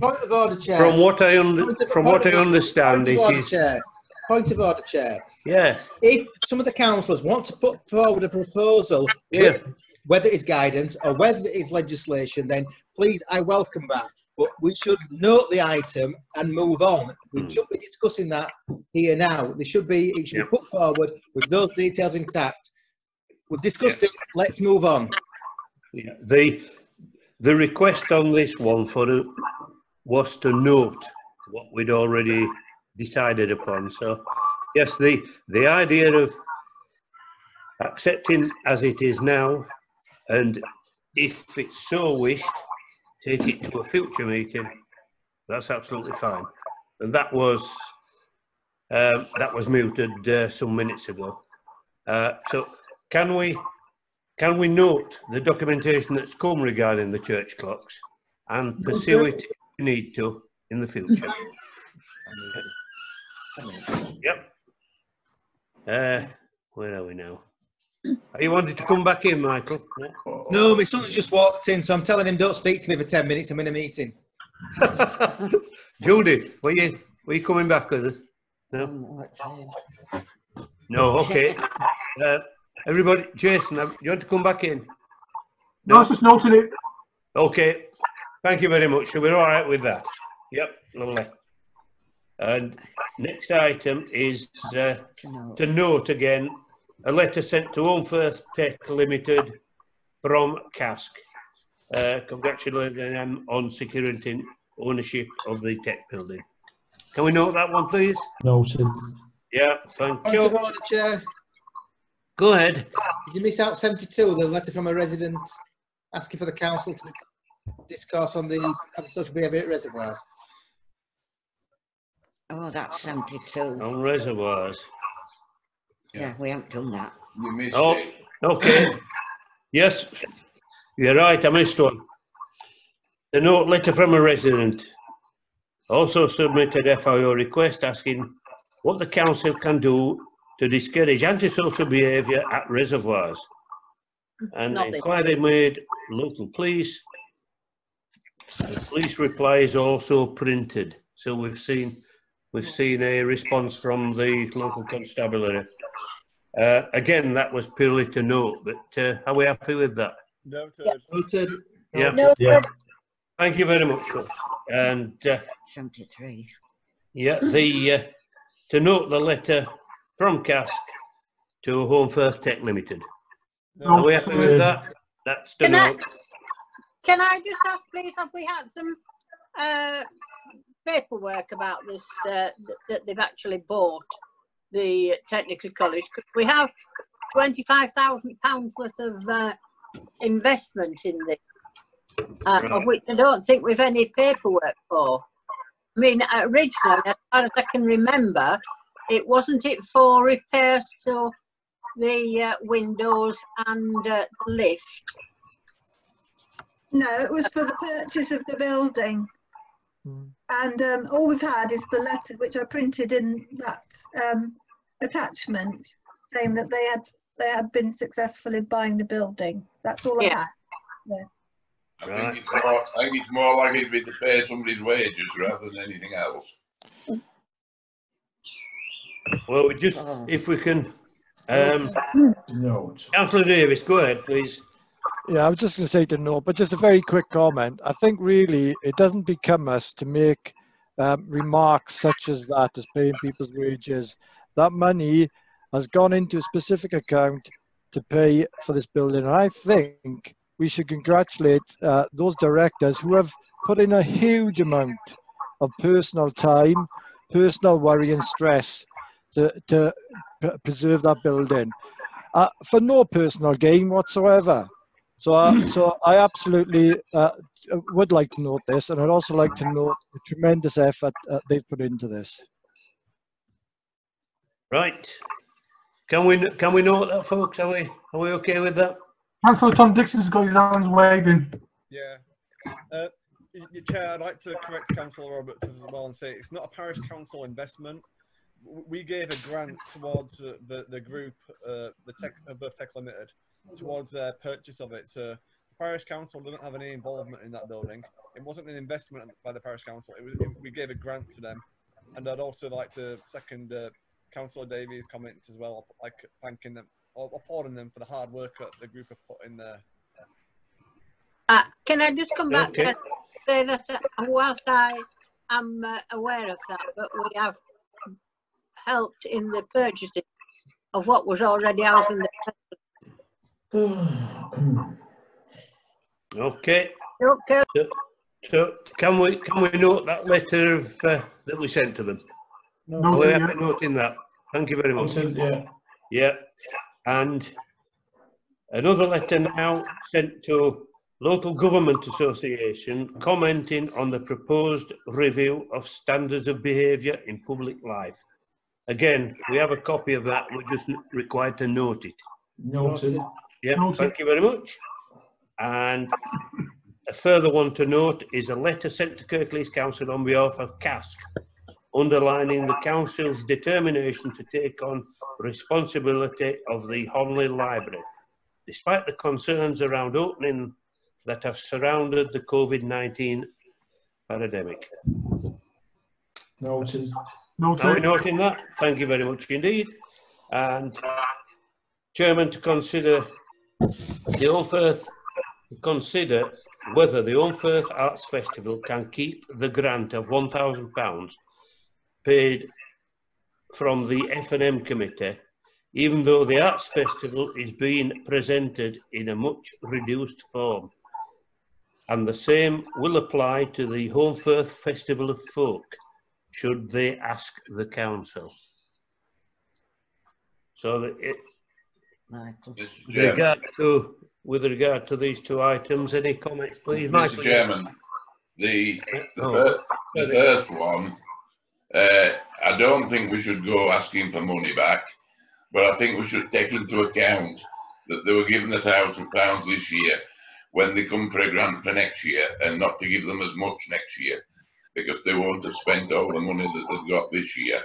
Point of order, Chair. From what I understand, it is. Point of order, Chair. Yes. If some of the councillors want to put forward a proposal, Yes. whether it's guidance or whether it's legislation, then please, I welcome that. But we should note the item and move on. We shouldn't be discussing that here now. It should be put forward with those details intact. We've discussed it. Let's move on. Yeah. The request on this one was to note what we'd already decided upon. So, yes, the idea of accepting as it is now, and if it's so wished, take it to a future meeting. That's absolutely fine. And that was mooted some minutes ago. So, can we note the documentation that's come regarding the church clocks and pursue it if we need to in the future? Yep. Where are we now? Are you wanting to come back in, Michael? No, my son's just walked in, so I'm telling him don't speak to me for 10 minutes. I'm in a meeting. Judy, were you coming back with us? No. No. Okay. Everybody, Jason, you want to come back in? No, I was just noting it. Okay. Thank you very much. So we're all right with that. Yep. Lovely. And next item is to note again a letter sent to Holme Tech Limited from Cask, congratulating them on securing ownership of the tech building. Can we note that one, please? Noted. Yeah, thank Point you. of order, Chair. Go ahead. Did you miss out 72, the letter from a resident asking for the council to discourse on the social behaviour reservoirs? Oh, that's 72. On reservoirs. Yeah, we haven't done that. You missed Oh, it. okay. Yes, you're right, I missed one. The note letter from a resident also submitted FIO request asking what the council can do to discourage antisocial behaviour at reservoirs. And Nothing. inquiry made local police. The police reply is also printed. So we've seen a response from the local constabulary. Again, that was purely to note, but are we happy with that? Noted. Noted. Yeah. Noted. Yeah. Thank you very much, folks. And 73. yeah, to note the letter from Cask to Holme Tech Limited. Are we happy with that? That's the note. Can I just ask, please, have we had some paperwork about this, that they've actually bought the technical college? We have £25,000 worth of investment in this, of which I don't think we've any paperwork for. I mean, originally, as far as I can remember, wasn't it for repairs to the windows and the lift? No, it was for the purchase of the building. And all we've had is the letter which I printed in that attachment, saying that they had been successful in buying the building. That's all I had. Yeah. I think it's more likely to be to pay somebody's wages rather than anything else. Well, we just, if we can, Note. Councillor Davis, go ahead, please. Yeah, I was just going to say to note, but just a very quick comment. I think really it doesn't become us to make remarks such as that, as paying people's wages. That money has gone into a specific account to pay for this building. And I think we should congratulate those directors who have put in a huge amount of personal time, personal worry and stress to preserve that building for no personal gain whatsoever. So I absolutely would like to note this, and I'd also like to note the tremendous effort they've put into this. Right. Can we note that, folks? Are we okay with that? Councillor Tom Dixon's got his hands waving. Yeah. Your Chair, I'd like to correct Councillor Roberts as well and say it's not a parish council investment. We gave a grant towards the group, the Birth Tech Limited, towards their purchase of it. So the parish council doesn't have any involvement in that building. It wasn't an investment by the parish council. We gave a grant to them. And I'd also like to second Councillor Davies' comments as well, like thanking them or applauding them for the hard work that the group have put in there. Can I just come back Okay. there and say that whilst I am aware of that, but we have helped in the purchasing of what was already out in the. Okay. Okay. So can we note that letter of, that we sent to them? Noted, we yeah. have noting that. Thank you very much. Noted, yeah. Yeah. And another letter now sent to Local Government Association commenting on the proposed review of standards of behaviour in public life. Again, we have a copy of that. We're just required to note it. Noted. Yeah, Noted. thank you very much. And a further one to note is a letter sent to Kirklees Council on behalf of CASC, underlining the Council's determination to take on responsibility of the Holme Library, despite the concerns around opening that have surrounded the COVID-19 pandemic. Noted. Are we noting that? Thank you very much indeed. And Chairman, to consider the Holmfirth, consider whether the Holmfirth Arts Festival can keep the grant of £1,000 paid from the F&M committee, even though the Arts Festival is being presented in a much reduced form. And the same will apply to the Holmfirth Festival of Folk, should they ask the council. So that it, with regard to these two items, any comments, please, Michael? Mr. Chairman, the first one, I don't think we should go asking for money back, but I think we should take into account that they were given £1,000 this year when they come for a grant for next year, and not to give them as much next year, because they won't have spent all the money that they've got this year.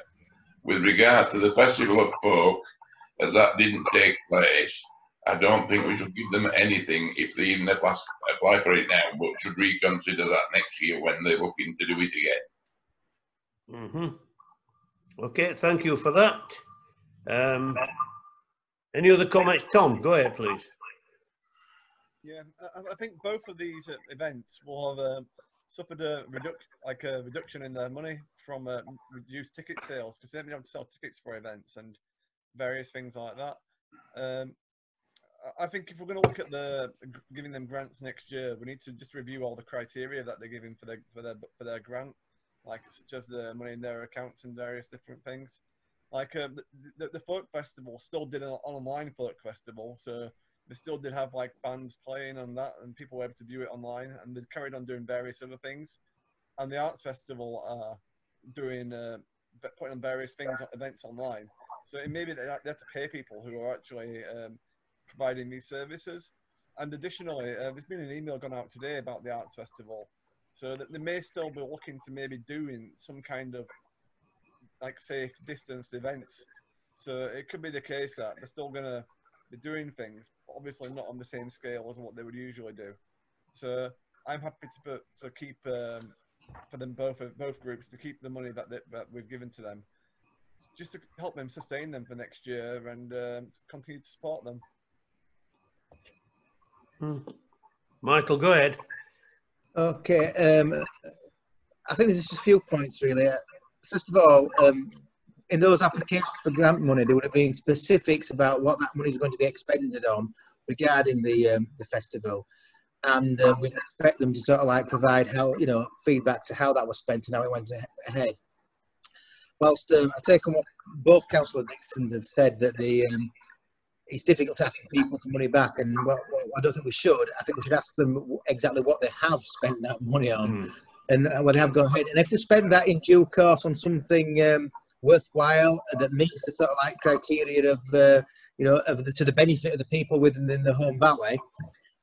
With regard to the Festival of Folk, as that didn't take place, I don't think we should give them anything if they even apply for it now, but should reconsider that next year when they're looking to do it again. Okay, thank you for that. Any other comments? Tom, go ahead, please. Yeah, I think both of these events will have suffered a reduction in their money from reduced ticket sales, because they haven't been able to sell tickets for events and various things like that. I think if we're going to look at giving them grants next year, we need to just review all the criteria that they're giving for their grant, like such as the money in their accounts and various different things. Like the folk festival still did an online folk festival, so they still did have like bands playing on that, and people were able to view it online, and they carried on doing various other things. And the arts festival doing putting on various things, events online. So it may be that they have to pay people who are actually providing these services. And additionally, there's been an email gone out today about the arts festival, so that they may still be looking to maybe doing some kind of like safe distanced events. So it could be the case that they're still going to be doing things, but obviously not on the same scale as what they would usually do. So I'm happy to keep for them both groups to keep the money that we've given to them, just to help them sustain them for next year and continue to support them. Michael, go ahead. Okay, I think there's just a few points really. First of all, in those applications for grant money, there would have been specifics about what that money is going to be expended on regarding the festival, and we'd expect them to sort of like provide feedback to how that was spent and how it went ahead. Whilst I take on what both Councillor Dixons have said, that it's difficult to ask people for money back, and I don't think we should. I think we should ask them exactly what they have spent that money on, and what they have gone ahead. And if they spend that in due course on something worthwhile that meets the sort of like criteria of to the benefit of the people within the Holme Valley,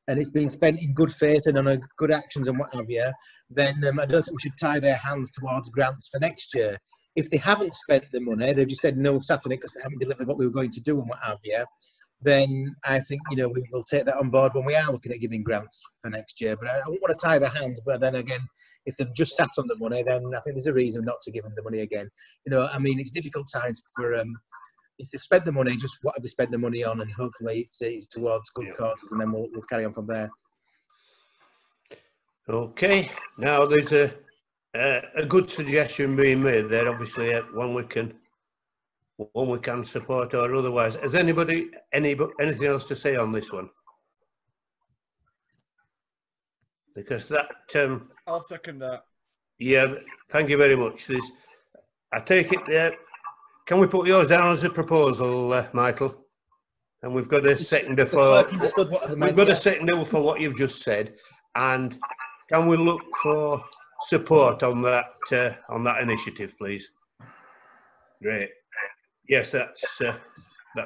and it's been spent in good faith and on good actions and what have you, then I don't think we should tie their hands towards grants for next year. If they haven't spent the money, they've just said no, sat on it because they haven't delivered what we were going to do and what have you, then I think, you know, we will take that on board when we are looking at giving grants for next year. But I wouldn't want to tie their hands. But then again, if they've just sat on the money, then I think there's a reason not to give them the money again. You know, I mean, it's difficult times for if they've spent the money, just what have they spent the money on, and hopefully it's towards good causes, and then we'll carry on from there. Okay. Now there's a good suggestion being made there. Obviously, one we can support or otherwise. Has anybody anything else to say on this one? Because that I'll second that. yeah, thank you very much. I take it there. Can we put yours down as a proposal, Michael? And we've got a seconder for a seconder for what you've just said. And can we look for support on that initiative, please? Great. Yes, that's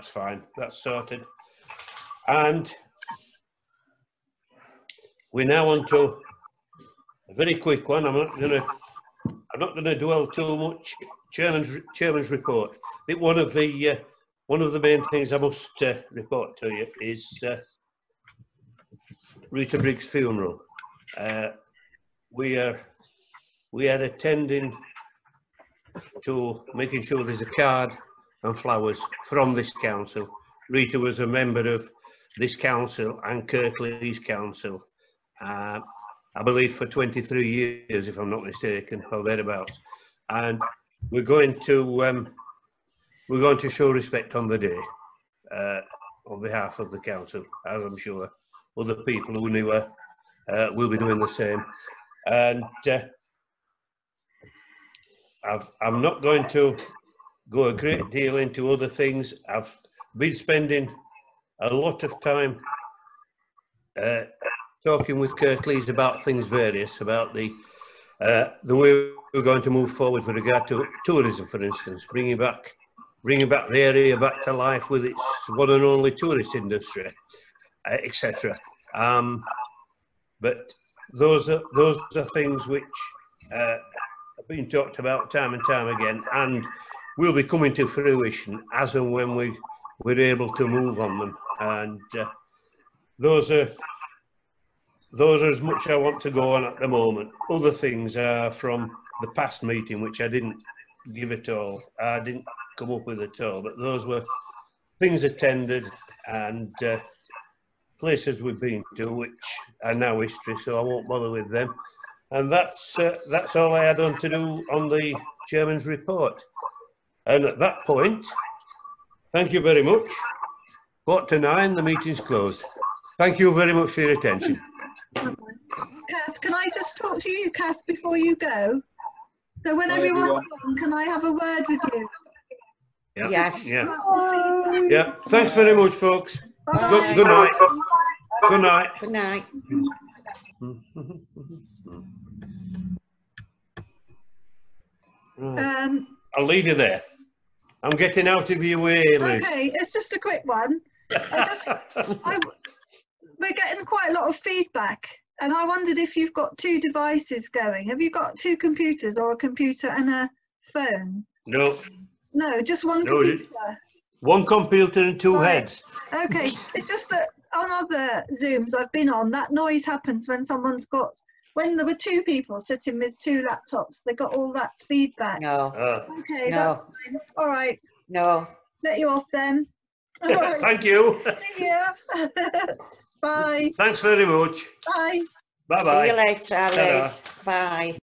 fine. That's sorted. And we're now on to a very quick one. I'm not gonna dwell too much. Chairman's report. I think one of the main things I must report to you is Rita Briggs' funeral. We are attending to making sure there's a card and flowers from this council. Rita was a member of this council and Kirklees Council, I believe for 23 years, if I'm not mistaken, or thereabouts. And we're going to show respect on the day on behalf of the council, as I'm sure other people who knew her will be doing the same. And I'm not going to go a great deal into other things. I've been spending a lot of time talking with Kirklees about things various, about the way we're going to move forward with regard to tourism, for instance, bringing back the area back to life with its one and only tourist industry, etc. But those are things which have been talked about time and time again, and will be coming to fruition as and when we're able to move on them. And those are as much I want to go on at the moment. Other things are from the past meeting, which I didn't give at all. I didn't come up with at all, but those were things attended and places we've been to, which are now history, so I won't bother with them. And that's all I had on to do on the chairman's report. And at that point, thank you very much. 8:45, the meeting's closed. Thank you very much for your attention. Kath, can I just talk to you, Kath, before you go? So when everyone's gone, can I have a word with you? Yeah. Yes. Yeah. Yeah. Thanks very much, folks. Good night. Good night. Good night. I'll leave you there. I'm getting out of your way, Liz. Okay, it's just a quick one. We're getting quite a lot of feedback, and I wondered if you've got two devices going. Have you got two computers, or a computer and a phone? No. No, just one computer. One computer and two heads. Okay, it's just that on other Zooms I've been on, that noise happens when when there were two people sitting with two laptops, they got all that feedback. No. Okay, no. that's fine. All right. No. Let you off then. All right. Thank you. See you. Bye. Thanks very much. Bye. Bye-bye. See you later, Liz. Bye.